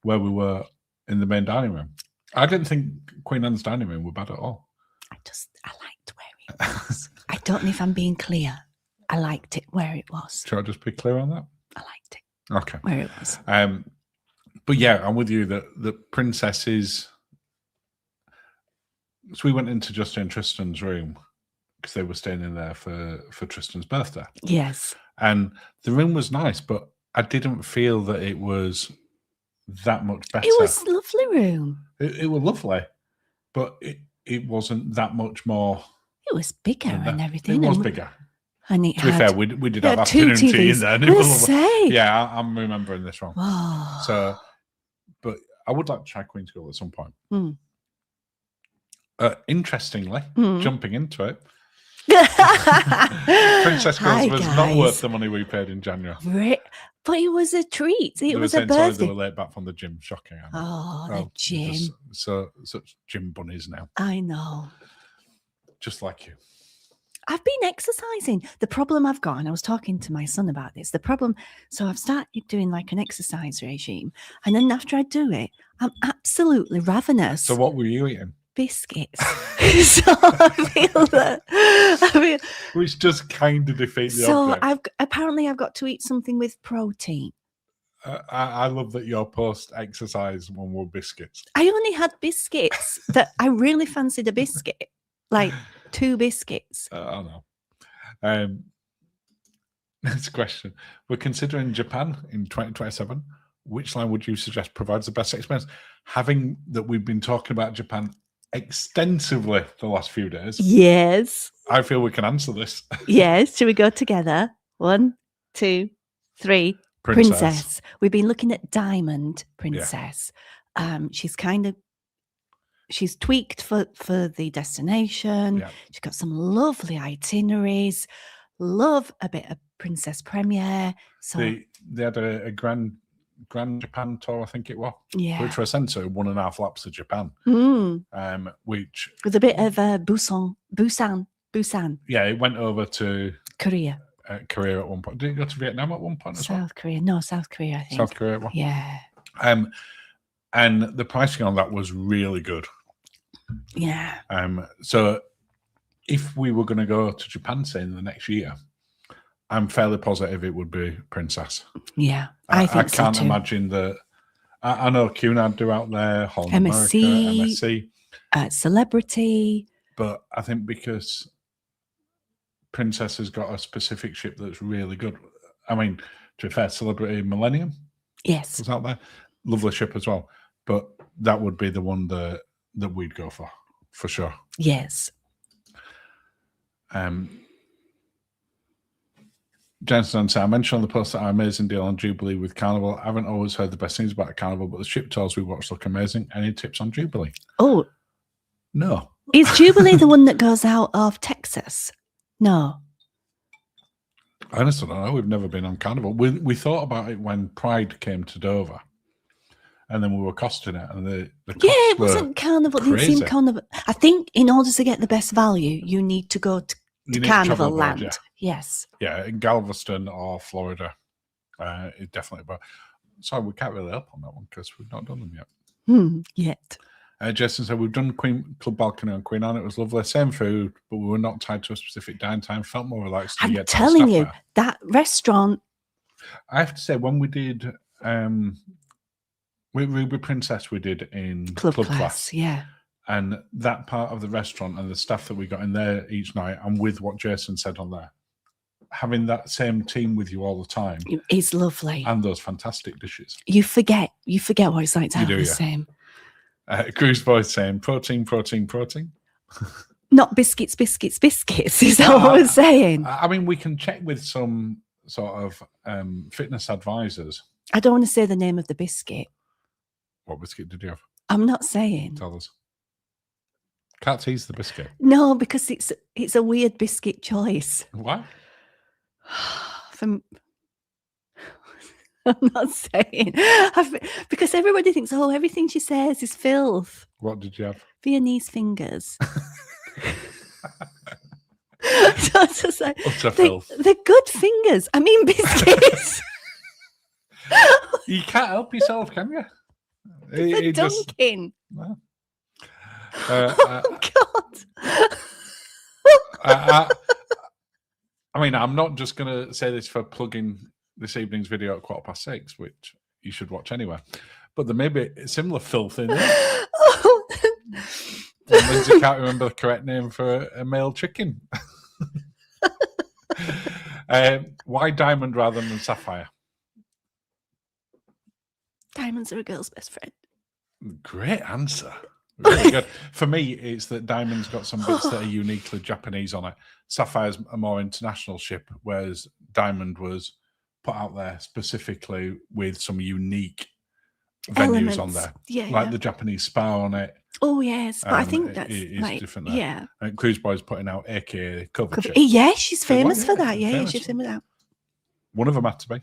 where we were in the main dining room. I didn't think Queen Anne's dining room were bad at all. I liked where it was. I don't know if I'm being clear. I liked it where it was. Should I just be clear on that? I liked it. Okay. Where it was. But yeah, I'm with you that the princesses. So we went into Justin and Tristan's room because they were staying in there for Tristan's birthday. Yes. And the room was nice, but I didn't feel that it was that much better. It was a lovely room. It was lovely, but it wasn't that much more. It was bigger and everything. It was bigger. And it to be fair, we did have two afternoon tea in there. And yeah, I'm remembering this wrong. Oh. So, but I would like to try Queen's Grill at some point. Interestingly, jumping into it, Princess Grills was not worth the money we paid in January. But it was a treat. It was a birthday. They were late back from the gym. Shocking. The gym. Such gym bunnies now. I know. Just like you. I've been exercising. The problem I've got, and I was talking to my son about this, so I've started doing like an exercise regime. And then after I do it, I'm absolutely ravenous. So what were you eating? Biscuits. So I feel that. Which just kind of defeat the object. I've got to eat something with protein. I love that your post-exercise one were biscuits. I only had biscuits that I really fancied a biscuit. Like 2 biscuits. I know. Next question. We're considering Japan in 2027. Which line would you suggest provides the best experience? Having that we've been talking about Japan extensively the last few days. Yes. I feel we can answer this. Yes. Should we go together? 1, 2, 3. Princess. We've been looking at Diamond Princess. Yeah. She's tweaked for the destination. Yeah. She's got some lovely itineraries, love a bit of Princess Premier. So They had a grand Japan tour, I think it was, yeah, which were essentially 1.5 laps of Japan. Which with a bit of Busan. Yeah, it went over to Korea. Korea at one point. Did it go to Vietnam at one point as well? South Korea. No, South Korea, I think. South Korea. Well. Yeah. And the pricing on that was really good. Yeah. So if we were going to go to Japan, say, in the next year, I'm fairly positive it would be Princess. Yeah, I think so can't too. imagine that. I know Cunard do out there, Holland MSC, America, MSC. Celebrity. But I think because Princess has got a specific ship that's really good. I mean, to be fair, Celebrity Millennium. Yes. Was out there. Lovely ship as well. But that would be the one that we'd go for sure. Yes. Jensen said, I mentioned on the post that our amazing deal on Jubilee with Carnival. I haven't always heard the best things about Carnival, but the ship tours we watched look amazing. Any tips on Jubilee? Oh. No. Is Jubilee the one that goes out of Texas? No. I honestly don't know. We've never been on Carnival. We thought about it when Pride came to Dover. And then we were costing it. And the it wasn't Carnival. It didn't seem Carnival. I think in order to get the best value, you need to go to Carnival Land. Yeah. Yes. Yeah, in Galveston or Florida. It definitely. But sorry, we can't really help on that one because we've not done them yet. Yet. Jason said, we've done Club Balcony on Queen Anne. It was lovely. Same food, but we were not tied to a specific dine time. Felt more relaxed. I'm telling you, that restaurant. I have to say, when we did with Ruby Princess, we did in Club Class. Yeah. And that part of the restaurant and the staff that we got in there each night, and with what Jason said on there, having that same team with you all the time is lovely. And those fantastic dishes. You forget what it's like to have the same. Cruise Boy saying protein. Not biscuits is that what I was saying? I mean, we can check with some sort of fitness advisors. I don't want to say the name of the biscuit. What biscuit did you have? I'm not saying. Tell us. Can't tease the biscuit. No, because it's a weird biscuit choice. Why? I'm not saying. Because everybody thinks, everything she says is filth. What did you have? Viennese fingers. So it's just like, filth. They're good fingers. I mean, biscuits. You can't help yourself, can you? They're dunking. No. Oh, God. I mean, I'm not just going to say this for plugging this evening's video at 6:15, which you should watch anyway. But there may be similar filth in there. Linzi can't remember the correct name for a male chicken. Why diamond rather than sapphire? Diamonds are a girl's best friend. Great answer. Really good. For me, it's that diamond's got some bits that are uniquely Japanese on it. Sapphire's a more international ship, whereas diamond was put out there specifically with some unique venues on there. Like the Japanese spa on it. Oh, yes. But I think that's different there. Yeah. And Cruise Boy's putting out AKA cover ship. Yeah, she's famous for that. Yeah, she's famous for that. One of them had to be.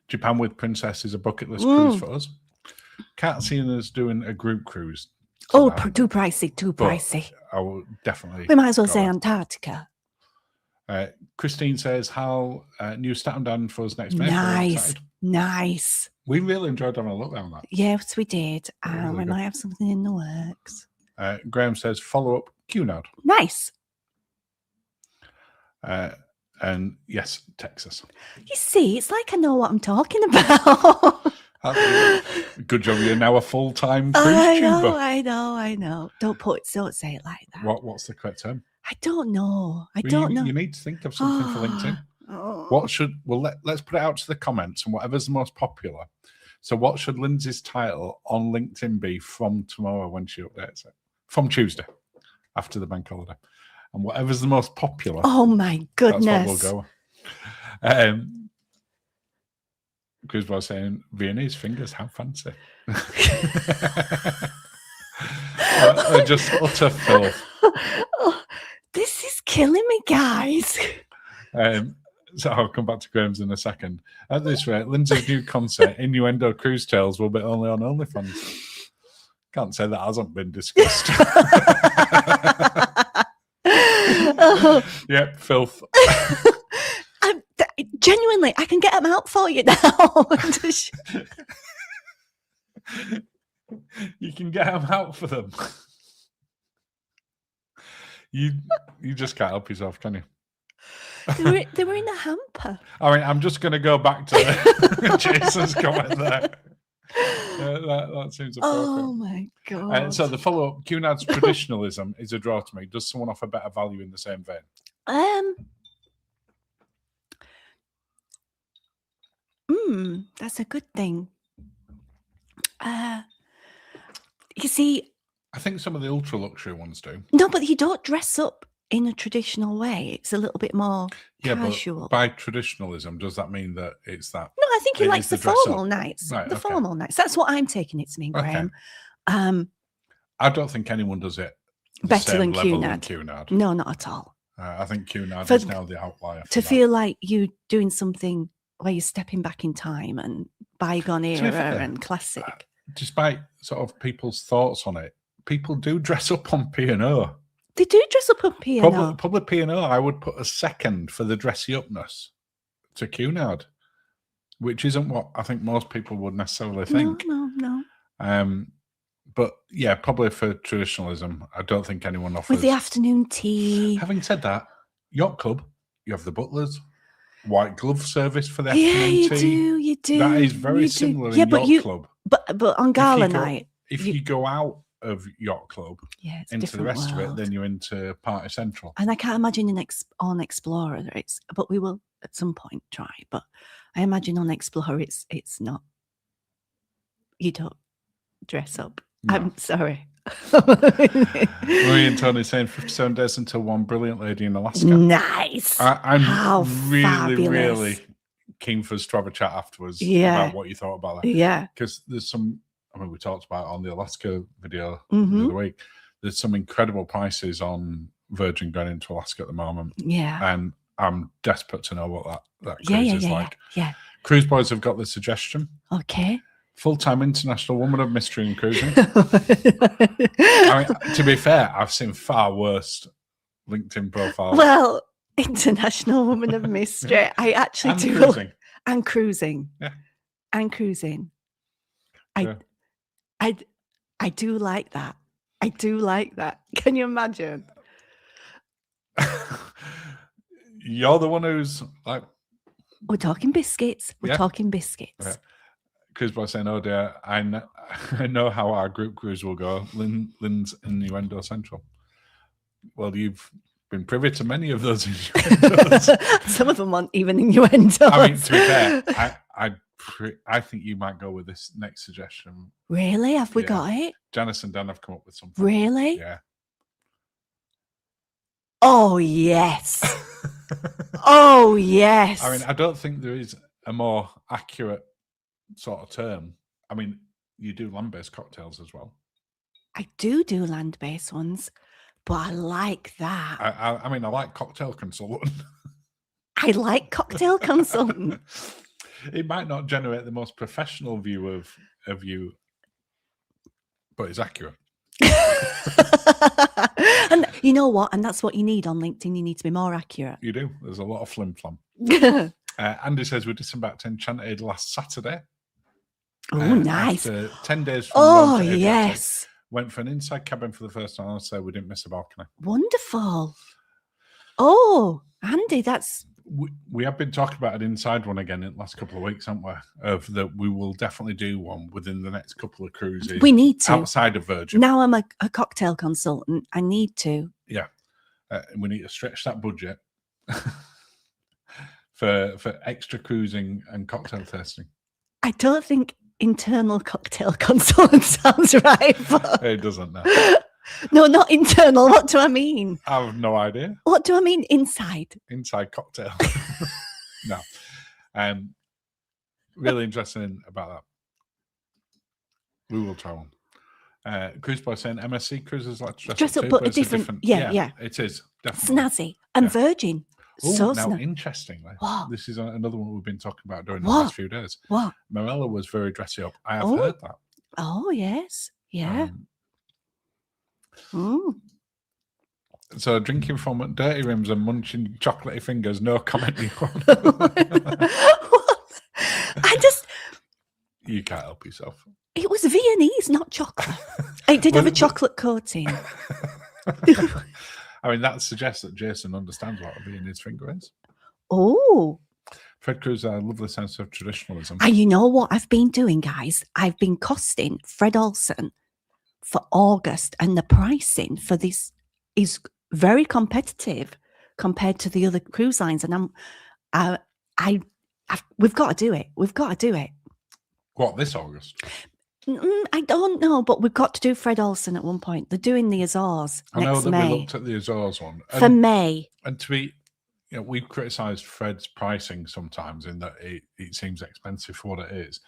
Japan with Princess is a bucket list cruise for us. Can't see us doing a group cruise. Too pricey. I will definitely. We might as well say Antarctica. Christine says, how new Staten Down for us next May. Nice. We really enjoyed having a look down that. Yes, we did. We might have something in the works. Graham says, follow up Cunard. Nice. And yes, Texas. You see, it's like I know what I'm talking about. Good job. You're now a full-time cruise tuber. I know. Don't say it like that. What's the correct term? I don't know. I don't know. You need to think of something for LinkedIn. Let's put it out to the comments and whatever's the most popular. So what should Lindsay's title on LinkedIn be from tomorrow when she updates it? From Tuesday, after the bank holiday. And whatever's the most popular. Oh my goodness. That's what we'll go. Cruise was saying, Viennese fingers, how fancy. They're just utter filth. This is killing me, guys. So I'll come back to Graham's in a second. At this rate, Lindsay's new concert, Innuendo Cruise Tales, will be only on OnlyFans. Can't say that hasn't been discussed. Oh. Yep, filth. Genuinely, I can get them out for you now. You can get them out for them. You just can't help yourself, can you? They were in a hamper. I mean, I'm just going to go back to Jason's comment there. That seems appropriate. Oh my god! So the follow-up, Cunard's traditionalism is a draw to me. Does someone offer better value in the same vein? That's a good thing. You see, I think some of the ultra luxury ones do. No, but you don't dress up in a traditional way. It's a little bit more casual. But by traditionalism, does that mean that it's that? No, I think he likes the formal nights. Right, the formal nights. That's what I'm taking it to mean, Graham. I don't think anyone does it better than Cunard. No, not at all. I think Cunard is now the outlier. To feel like you doing something where you're stepping back in time and bygone era and classic. Despite sort of people's thoughts on it, people do dress up on P&O. They do dress up on P&O. Probably P&O, I would put a second for the dressy upness to Cunard, which isn't what I think most people would necessarily think. No. But yeah, probably for traditionalism, I don't think anyone offers. With the afternoon tea. Having said that, Yacht Club, you have the butlers, white glove service for the afternoon tea. You do. That is very similar in Yacht Club. But on gala night. If you go out of Yacht Club into the rest world. of it, then you're into Party Central. And I can't imagine on Explorer, but we will at some point try. But I imagine on Explorer, it's not. You don't dress up. No. I'm sorry. Marie and Tony saying 57 days until one brilliant lady in Alaska. Nice. I'm really, fabulous. really keen for us to have a chat afterwards about what you thought about that. Yeah. Because there's some, I mean, we talked about it on the Alaska video the other week. There's some incredible prices on Virgin going into Alaska at the moment. Yeah. And I'm desperate to know what that cruise is like. Yeah. Cruise Boys have got the suggestion. Okay. Full-time international woman of mystery and cruising. I mean, to be fair, I've seen far worse LinkedIn profiles. Well, international woman of mystery. I actually do. Cruising. And cruising. Yeah. And cruising. I do like that. I do like that. Can you imagine? You're the one who's like. We're talking biscuits. We're talking biscuits. Yeah. Cruise Boy saying, "Oh dear, I know how our group cruise will go." Lynn's Innuendo Central. Well, you've been privy to many of those innuendos. Some of them aren't even innuendos. I mean, to be fair, I think you might go with this next suggestion. Really? Have we got it? Janice and Dan have come up with something. Really? Yeah. Oh yes. Oh yes. I mean, I don't think there is a more accurate sort of term. I mean, you do land-based cocktails as well. I do land-based ones, but I like that. I mean, I like cocktail consultant. I like cocktail consultant. It might not generate the most professional view of you, but it's accurate. And you know what? And that's what you need on LinkedIn. You need to be more accurate. You do. There's a lot of flim-flam. Andy says we disembarked in Enchanted last Saturday. Oh, nice. After 10 days from Rome to yes. Went for an inside cabin for the first time. I'll say we didn't miss a balcony. Wonderful. Oh, Andy, that's... We have been talking about an inside one again in the last couple of weeks, haven't we? Of that we will definitely do one within the next couple of cruises. We need to. Outside of Virgin. Now I'm a cocktail consultant. I need to. Yeah. We need to stretch that budget for extra cruising and cocktail tasting. I don't think internal cocktail consultant sounds right. But... It doesn't, no. No, not internal. What do I mean? I have no idea. What do I mean inside? Inside cocktail. No. Really interesting about that. We will try one. Cruise Boy saying MSC cruises like to dress up, but it's different. Yeah. It is definitely snazzy and Virgin. So now, snug. interestingly, What? this is another one we've been talking about during the What? last few days. What? Morella was very dressy up. I have Oh. heard that. Oh, yes. Yeah. So drinking from dirty rims and munching chocolatey fingers, no comment. I just... You can't help yourself. It was Viennese, not chocolate. It did have a chocolate coating. I mean, that suggests that Jason understands what a Viennese finger is. Oh. Fred Cruz has a lovely sense of traditionalism. And you know what I've been doing, guys? I've been costing Fred Olsen for August, and the pricing for this is very competitive compared to the other cruise lines. And we've got to do it. We've got to do it. What, this August? I don't know, but we've got to do Fred Olsen at one point. They're doing the Azores I know next that May. we looked at the Azores one. For May. And to be, we've criticised Fred's pricing sometimes in that it seems expensive for what it is.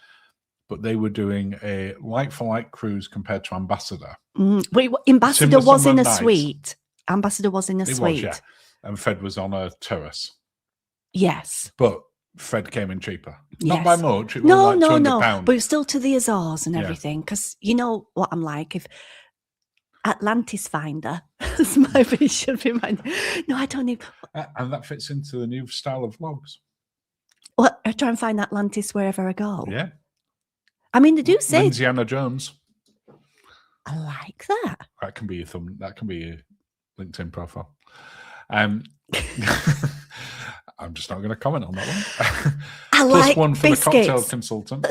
But they were doing a like-for-like cruise compared to Ambassador. Ambassador was in a suite. Ambassador was in a suite. Yeah. And Fred was on a terrace. Yes. But Fred came in cheaper. Yes. Not by much. It was like £200. But it was still to the Azores and everything. Because you know what I'm like. If Atlantis Finder, that's my should be mine. No, I don't need. And that fits into the new style of vlogs. Well, I try and find Atlantis wherever I go. Yeah. I mean, they do say Linzi Jones. I like that. That can be your that can be your LinkedIn profile. I'm just not going to comment on that one. I Plus like one for biscuits. the cocktail consultant.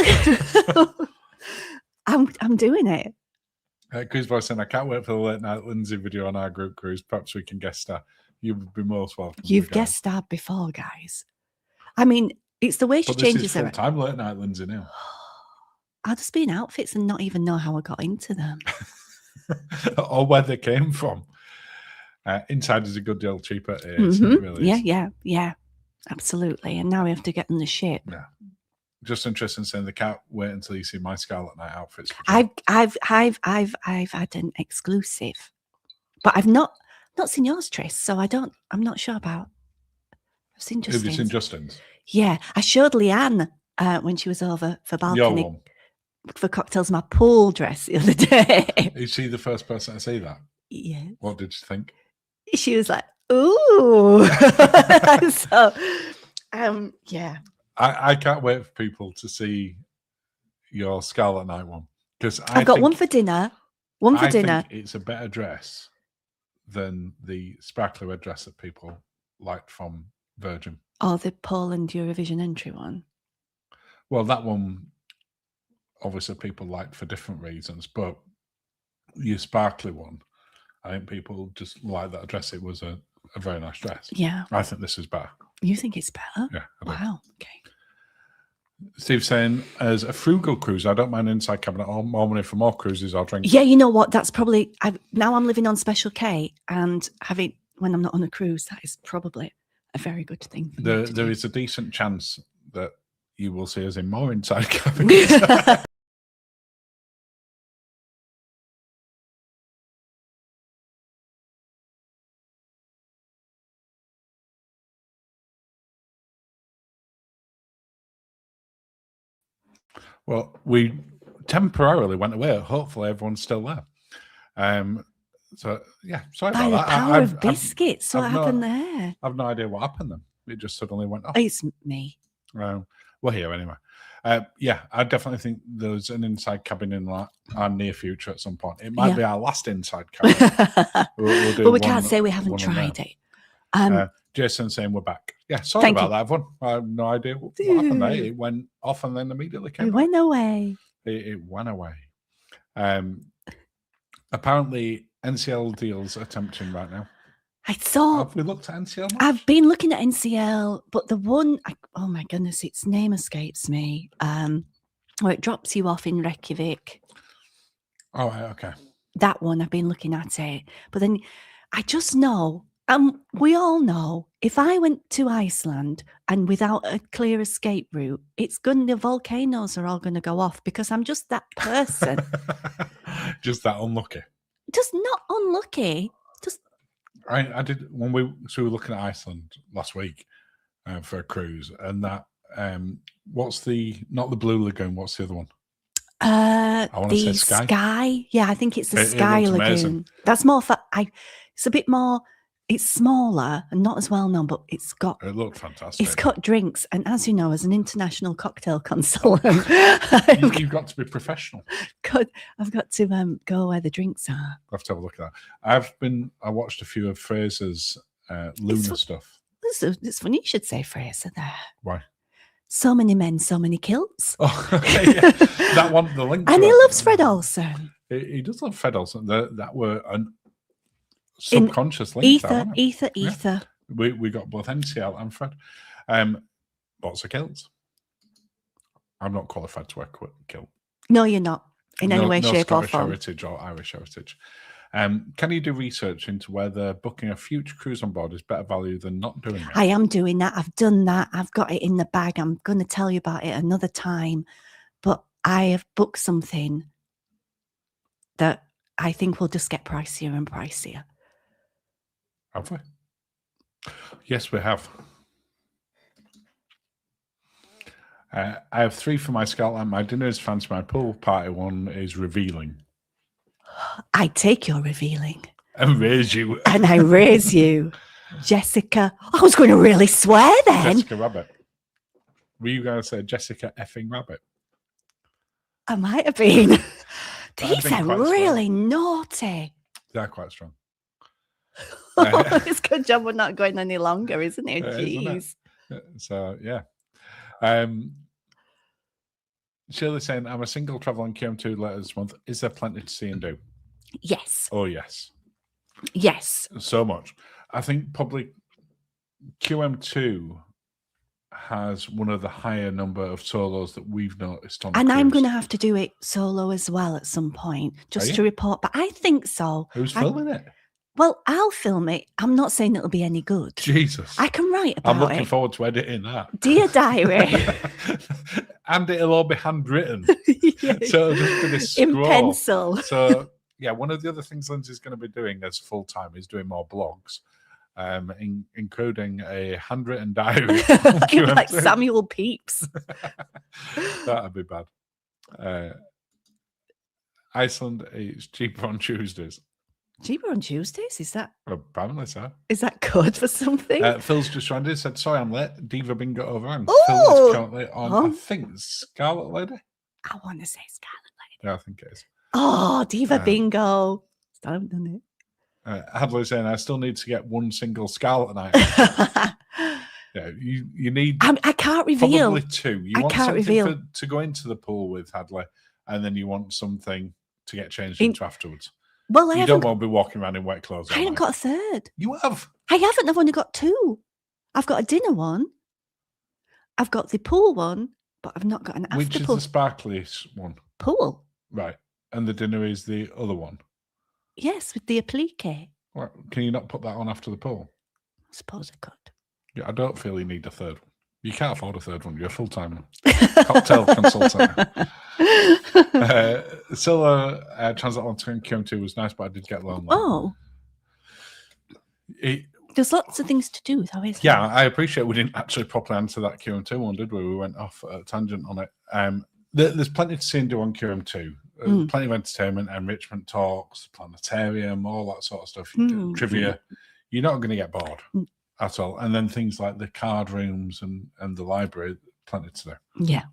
I'm doing it. Cruise Boy saying, I can't wait for the late night Linzi video on our group cruise. Perhaps we can guest star. You would be most welcome. You've guest starred before, guys. I mean, it's the way she changes her. Full-time late night Linzi now. I'll just be in outfits and not even know how I got into them. Or where they came from. Inside is a good deal cheaper. It really is. Yeah. Absolutely. And now we have to get on the ship. Yeah. Just interesting saying they can't wait until you see my Scarlet Night outfits. I've had an exclusive, but I've not seen yours, Tris. So I'm not sure about. I've seen Justin's. Have you seen Justin's? Yeah, I showed Leanne when she was over for balcony for cocktails my pool dress the other day. Is she the first person to see that? Yeah. What did you think? She was like, "Ooh." So, yeah. I can't wait for people to see your Scarlet Night one because I've got one for dinner. One for dinner. Think it's a better dress than the sparkly red dress that people liked from Virgin. Oh, the Poland Eurovision entry one. Well, that one, obviously, people liked for different reasons, but your sparkly one, I think people just like that dress. It was a very nice dress. Yeah. I think this is better. You think it's better? Yeah. Wow. Okay. Steve saying, as a frugal cruise, I don't mind inside cabinet or more money for more cruises or drinks. Yeah, you know what? That's probably, now I'm living on Special K and when I'm not on a cruise, that is probably a very good thing. For me to There do. is a decent chance that you will see us in more inside cabinets. Well, we temporarily went away. Hopefully, everyone's still there. So yeah, sorry By about the that. power of biscuits, what happened there? I've no idea what happened then. It just suddenly went off. It's me. We're here anyway. Yeah, I definitely think there's an inside cabin in our near future at some point. It might be our last inside cabin. we'll do but we can't say we haven't tried it. Jason saying we're back. Yeah, sorry about that, everyone. I have no idea what happened there. It went off and then immediately came back. Went away. It went away. Apparently, NCL deals are tempting right now. I saw. Have we looked at NCL much? I've been looking at NCL, but the one, oh my goodness, its name escapes me. Where it drops you off in Reykjavik. Oh, right, okay. That one, I've been looking at it. But then I just know, we all know, if I went to Iceland and without a clear escape route, the volcanoes are all going to go off because I'm just that person. Just that unlucky. Just not unlucky. Just I did when we were looking at Iceland last week for a cruise, and that what's not the Blue Lagoon? What's the other one? I want to say The Sky. Yeah, I think it's the It Sky looks Lagoon. amazing. That's more for it's a bit more. It's smaller and not as well known, but it looked fantastic. It's got drinks, and as you know, as an international cocktail consultant, you've got to be professional. I've got to go where the drinks are. I'll have to have a look at that. I watched a few of Fraser's lunar stuff. It's funny you should say Fraser there. Why? So many men, so many kilts. Oh, yeah. That one, the link. And he loves Fred Olsen. He does love Fred Olsen. That were an subconscious link. Ether. Yeah. We got both NCL and Fred. Lots of kilts. I'm not qualified to wear kilt. No, you're not in any way, shape, or Scottish form. heritage or Irish heritage. Can you do research into whether booking a future cruise on board is better value than not doing it? I am doing that. I've done that. I've got it in the bag. I'm going to tell you about it another time. But I have booked something that I think will just get pricier and pricier. Have we? Yes, we have. I have 3 for my Scotland. My dinner is fancy. My pool party one is revealing. I take your revealing. And raise you. And I raise you. Jessica. I was going to really swear then. Jessica Rabbit. Were you going to say Jessica effing Rabbit? I might have been. These are really naughty. They're quite strong. It's a good job we're not going any longer, isn't it? Jeez. Isn't it? So, yeah. Shirley's saying, I'm a single travel on QM2 later this month. Is there plenty to see and do? Yes. Oh, yes. Yes. So much. I think probably QM2 has one of the higher number of solos that we've noticed on. And I'm going to have to do it solo as well at some point, just to report. But I think so. Who's filming it? Well, I'll film it. I'm not saying it'll be any good. Jesus. I can write about it. I'm looking forward to editing that. Dear Diary. And it'll all be handwritten. Yeah. So it'll just be this scroll. In pencil. So, yeah, one of the other things Lindsay's going to be doing as full-time is doing more blogs, including a handwritten diary. Like Samuel Pepys. That'd be bad. Iceland is cheaper on Tuesdays. Cheaper on Tuesdays? Is that? Apparently so. Is that good for something? Phil's just joined said, sorry, I'm late. Diva Bingo over. And Ooh! Phil is currently on, I think, Scarlet Lady. I want to say Scarlet Lady. Yeah, I think it is. Oh, Diva Bingo. Still haven't done it. Hadley saying, I still need to get one single Scarlet night. Yeah, you need. I can't reveal. Probably 2. You want something to go into the pool with, Hadley, and then you want something to get changed into afterwards. Well, you don't want to be walking around in wet clothes. I haven't got a third. You have. I haven't. I've only got 2. I've got a dinner one. I've got the pool one, but I've not got an after Which is pool. the sparkly one? Pool. Right. And the dinner is the other one? Yes, with the applique. Well, can you not put that on after the pool? I suppose I could. Yeah, I don't feel you need a third one. You can't afford a third one. You're a full-time cocktail consultant. Scylla Transatlantic and QM2 was nice, but I did get lonely. Oh. There's lots of things to do, though, isn't there? I appreciate we didn't actually properly answer that QM2 one, did we? We went off a tangent on it. There's plenty to see and do on QM2. Plenty of entertainment, enrichment talks, planetarium, all that sort of stuff. Trivia. You're not going to get bored. At all. And then things like the card rooms and the library, plenty to do. Yeah.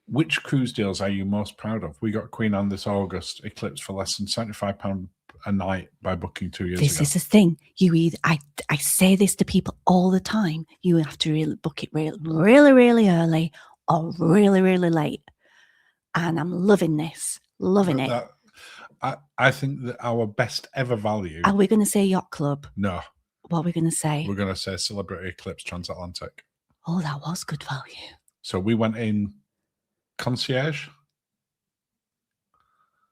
Which cruise deals are you most proud of? We got Queen Anne this August eclipse for less than £75 a night by booking 2 years ago. This is the thing. I say this to people all the time. You have to really book it really, really early or really, really late. And I'm loving this. Loving it. I think that our best ever value. Are we going to say Yacht Club? No. What are we going to say? We're going to say Celebrity Eclipse Transatlantic. Oh, that was good value. So we went in concierge?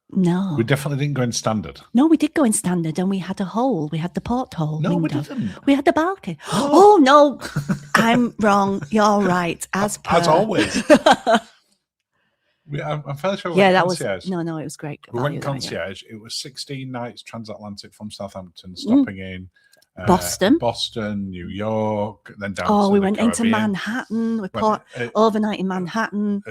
No. We definitely didn't go in standard. No, we did go in standard and we had a hole. We had the porthole. No, window. we didn't. We had the balcony. Oh, no. I'm wrong. You're right. As always. I'm fairly sure we Yeah, went that was concierge. no, it was great. We went value, that, yeah. concierge. It was 16 nights transatlantic from Southampton, stopping in Boston, New York, then down Oh, to we the went into Caribbean. Manhattan. We caught overnight in Manhattan,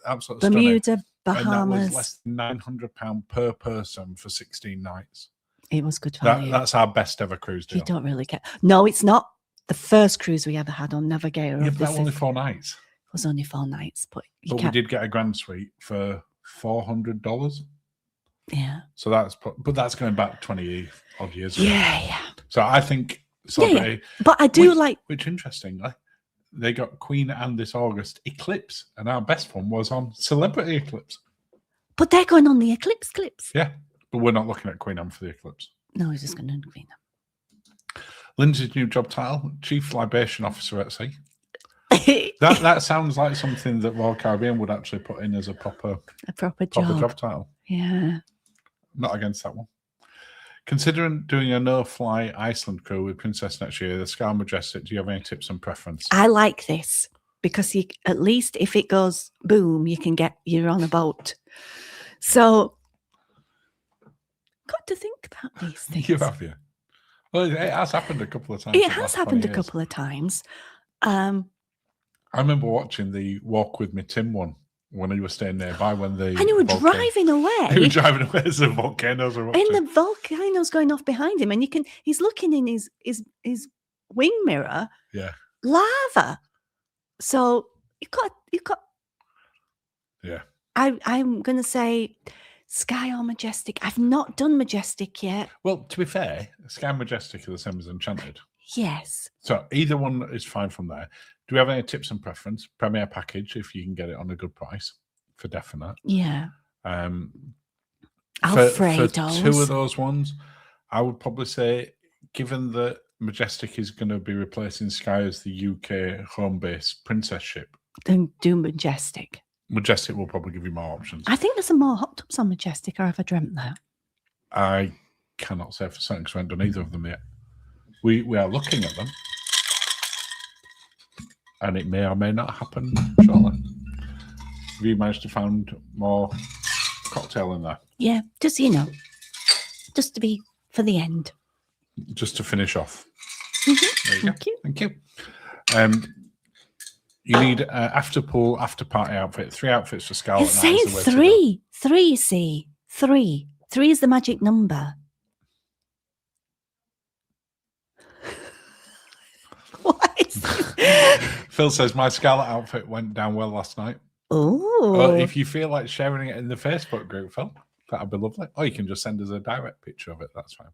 Absolutely stunning. Bermuda, Bahamas. And that was less than £900 per person for 16 nights. It was good value. That's our best ever cruise deal. You don't really get. No, it's not the first cruise we ever had on Navigator. Yeah, but that was only 4 nights. It was only 4 nights, but we did get a grand suite for $400. Yeah. So but that's going back 20 odd years ago. Yeah. So I think Celebrity. Yeah. But I do like. Which interestingly, they got Queen Anne this August Eclipse, and our best one was on Celebrity Eclipse. But they're going on the Eclipse clips. Yeah, but we're not looking at Queen Anne for the Eclipse. No, he's just going to Queen Anne. Lindsay's new job title: Chief Libation Officer at Sea. that sounds like something that Royal Caribbean would actually put in as a proper job title. Yeah. Not against that one. Considering doing a no-fly Iceland crew with Princess next year, the Sky Majestic, do you have any tips and preference? I like this because at least if it goes boom, you're on a boat. So, got to think about these things. You have, yeah. Well, it has happened a couple of times. It has happened a couple of times. I remember watching the Walk With Me Tim one when he was staying nearby and you were driving away. He was driving away as the volcanoes were and the volcanoes going off behind him, and he's looking in his wing mirror. Yeah. Lava. So you got. Yeah. I'm gonna say Sky or Majestic. I've not done Majestic yet. Well, to be fair, Sky and Majestic are the same as Enchanted. Yes. So either one is fine from there. Do we have any tips and preference? Premier package, if you can get it on a good price, for definite. Yeah. For 2 of those ones, I would probably say, given that Majestic is going to be replacing Sky as the UK home base Princess ship, then do Majestic. Majestic will probably give you more options. I think there's some more hot tubs on Majestic, or have I dreamt that? I cannot say for certain because we haven't done either of them yet. We are looking at them. And it may or may not happen shortly. Have you managed to find more cocktail in there? Yeah, just to be for the end. Just to finish off. Mm-hmm. Thank you. You need an after pool, after party outfit. 3 outfits for Scarlet. It's saying 3. 3, see. 3. 3 is the magic number. What is this? Phil says, my Scarlet outfit went down well last night. Oh. If you feel like sharing it in the Facebook group, Phil, that'd be lovely. Or you can just send us a direct picture of it. That's fine.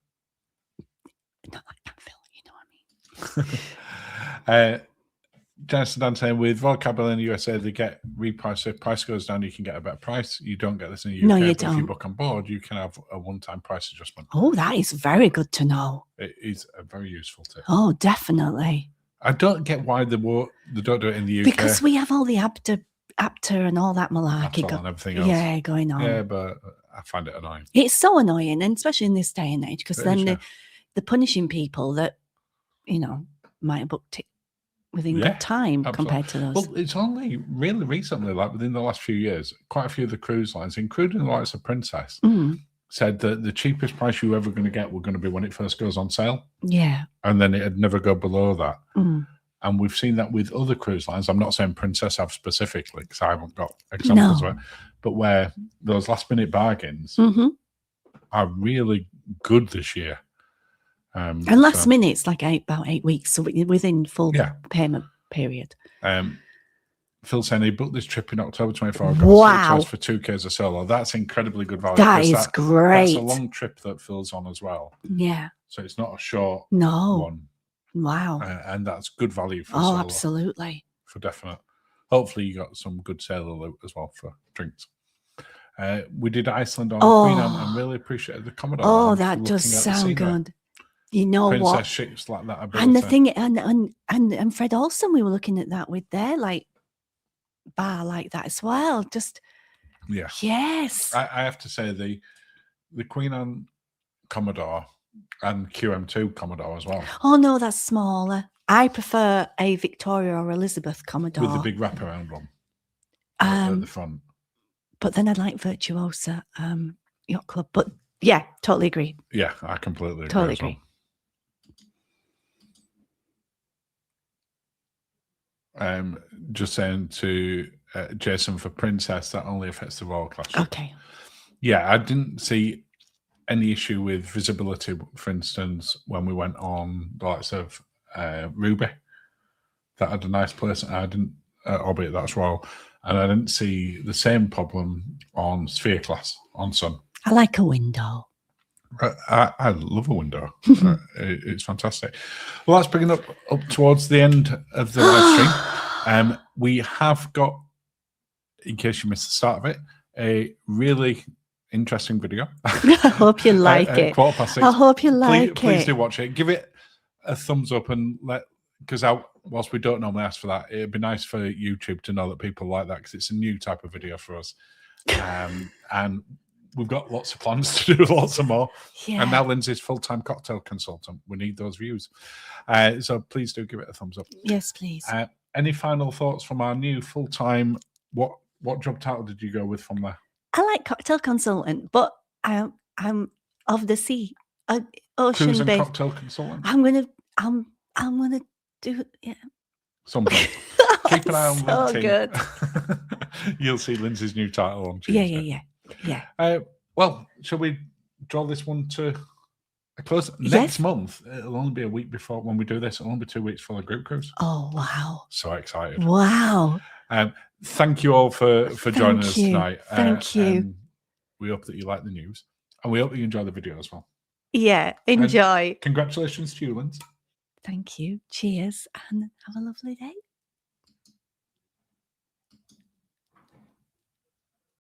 Not like that, Phil. You know what I mean? Jennifer Dan saying, with Royal Caribbean in the USA, they get repriced. So if price goes down, you can get a better price. You don't get this in the UK. No, you but don't. If you book on board, you can have a one-time price adjustment. Oh, that is very good to know. It is a very useful tip. Oh, definitely. I don't get why they don't do it in the UK. Because we have all the ABTA and all that malarkey and everything else. Yeah, going on. Yeah, but I find it annoying. It's so annoying, and especially in this day and age, because then they're punishing people that, might have booked it within good time compared to those. Well, it's only really recently, like within the last few years, quite a few of the cruise lines, including the likes of Princess, said that the cheapest price you were ever going to get were going to be when it first goes on sale. Yeah. And then it'd never go below that. And we've seen that with other cruise lines. I'm not saying Princess have specifically, because I haven't got examples of it, but where those last minute bargains are really good this year. And last minute's like about 8 weeks, so within full payment period. Phil saying he booked this trip in October 24. Wow. For 2Ks of solo. That's incredibly good value. That is great. That's a long trip that Phil's on as well. Yeah. So it's not a short one. Wow. And that's good value for solo. Absolutely. For definite. Hopefully you got some good sailor loot as well for drinks. We did Iceland on Queen Anne and really appreciated the Commodore. Oh, that does sound good. You know Princess what? ships like that. And the thing, and Fred Olsen, we were looking at that with their bar like that as well. Just yes. I have to say the Queen Anne Commodore and QM2 Commodore as well. Oh no, that's smaller. I prefer a Victoria or Elizabeth Commodore with the big wraparound one at the front. But then I'd like Virtuosa Yacht Club. But yeah, totally agree. Yeah, I completely agree. Totally as well. Just saying to Jason, for Princess, that only affects the Royal Class. Okay. Yeah, I didn't see any issue with visibility, for instance, when we went on the likes of Ruby. That had a nice place. I didn't, albeit that's Royal, and I didn't see the same problem on Sphere Class on Sun. I like a window. I love a window. It's fantastic. Well, that's bringing up towards the end of the live stream. We have got, in case you missed the start of it, a really interesting video. I hope you like it. 6:15. I hope you like it. Please do watch it. Give it a thumbs up and because whilst we don't normally ask for that, it'd be nice for YouTube to know that people like that because it's a new type of video for us. And we've got lots of plans to do lots of more. Yeah. And now Lindsay's full-time cocktail consultant. We need those views. So please do give it a thumbs up. Yes, please. Any final thoughts from our new full-time, what job title did you go with from there? I like cocktail consultant, but I'm of the sea, ocean Cruise and based. cocktail consultant? I'm gonna do something. Keep an eye on so LinkedIn. good. You'll see Lindsay's new title on Tuesday. Yeah. Well, shall we draw this one to a close? Yes. Next month, it'll only be a week before when we do this. It'll only be 2 weeks for the group cruise. Oh wow! So excited! Wow! Thank you all for joining us tonight. Thank you. We hope that you like the news, and we hope that you enjoy the video as well. Yeah, enjoy. Congratulations to you, Linz. Thank you. Cheers, and have a lovely day.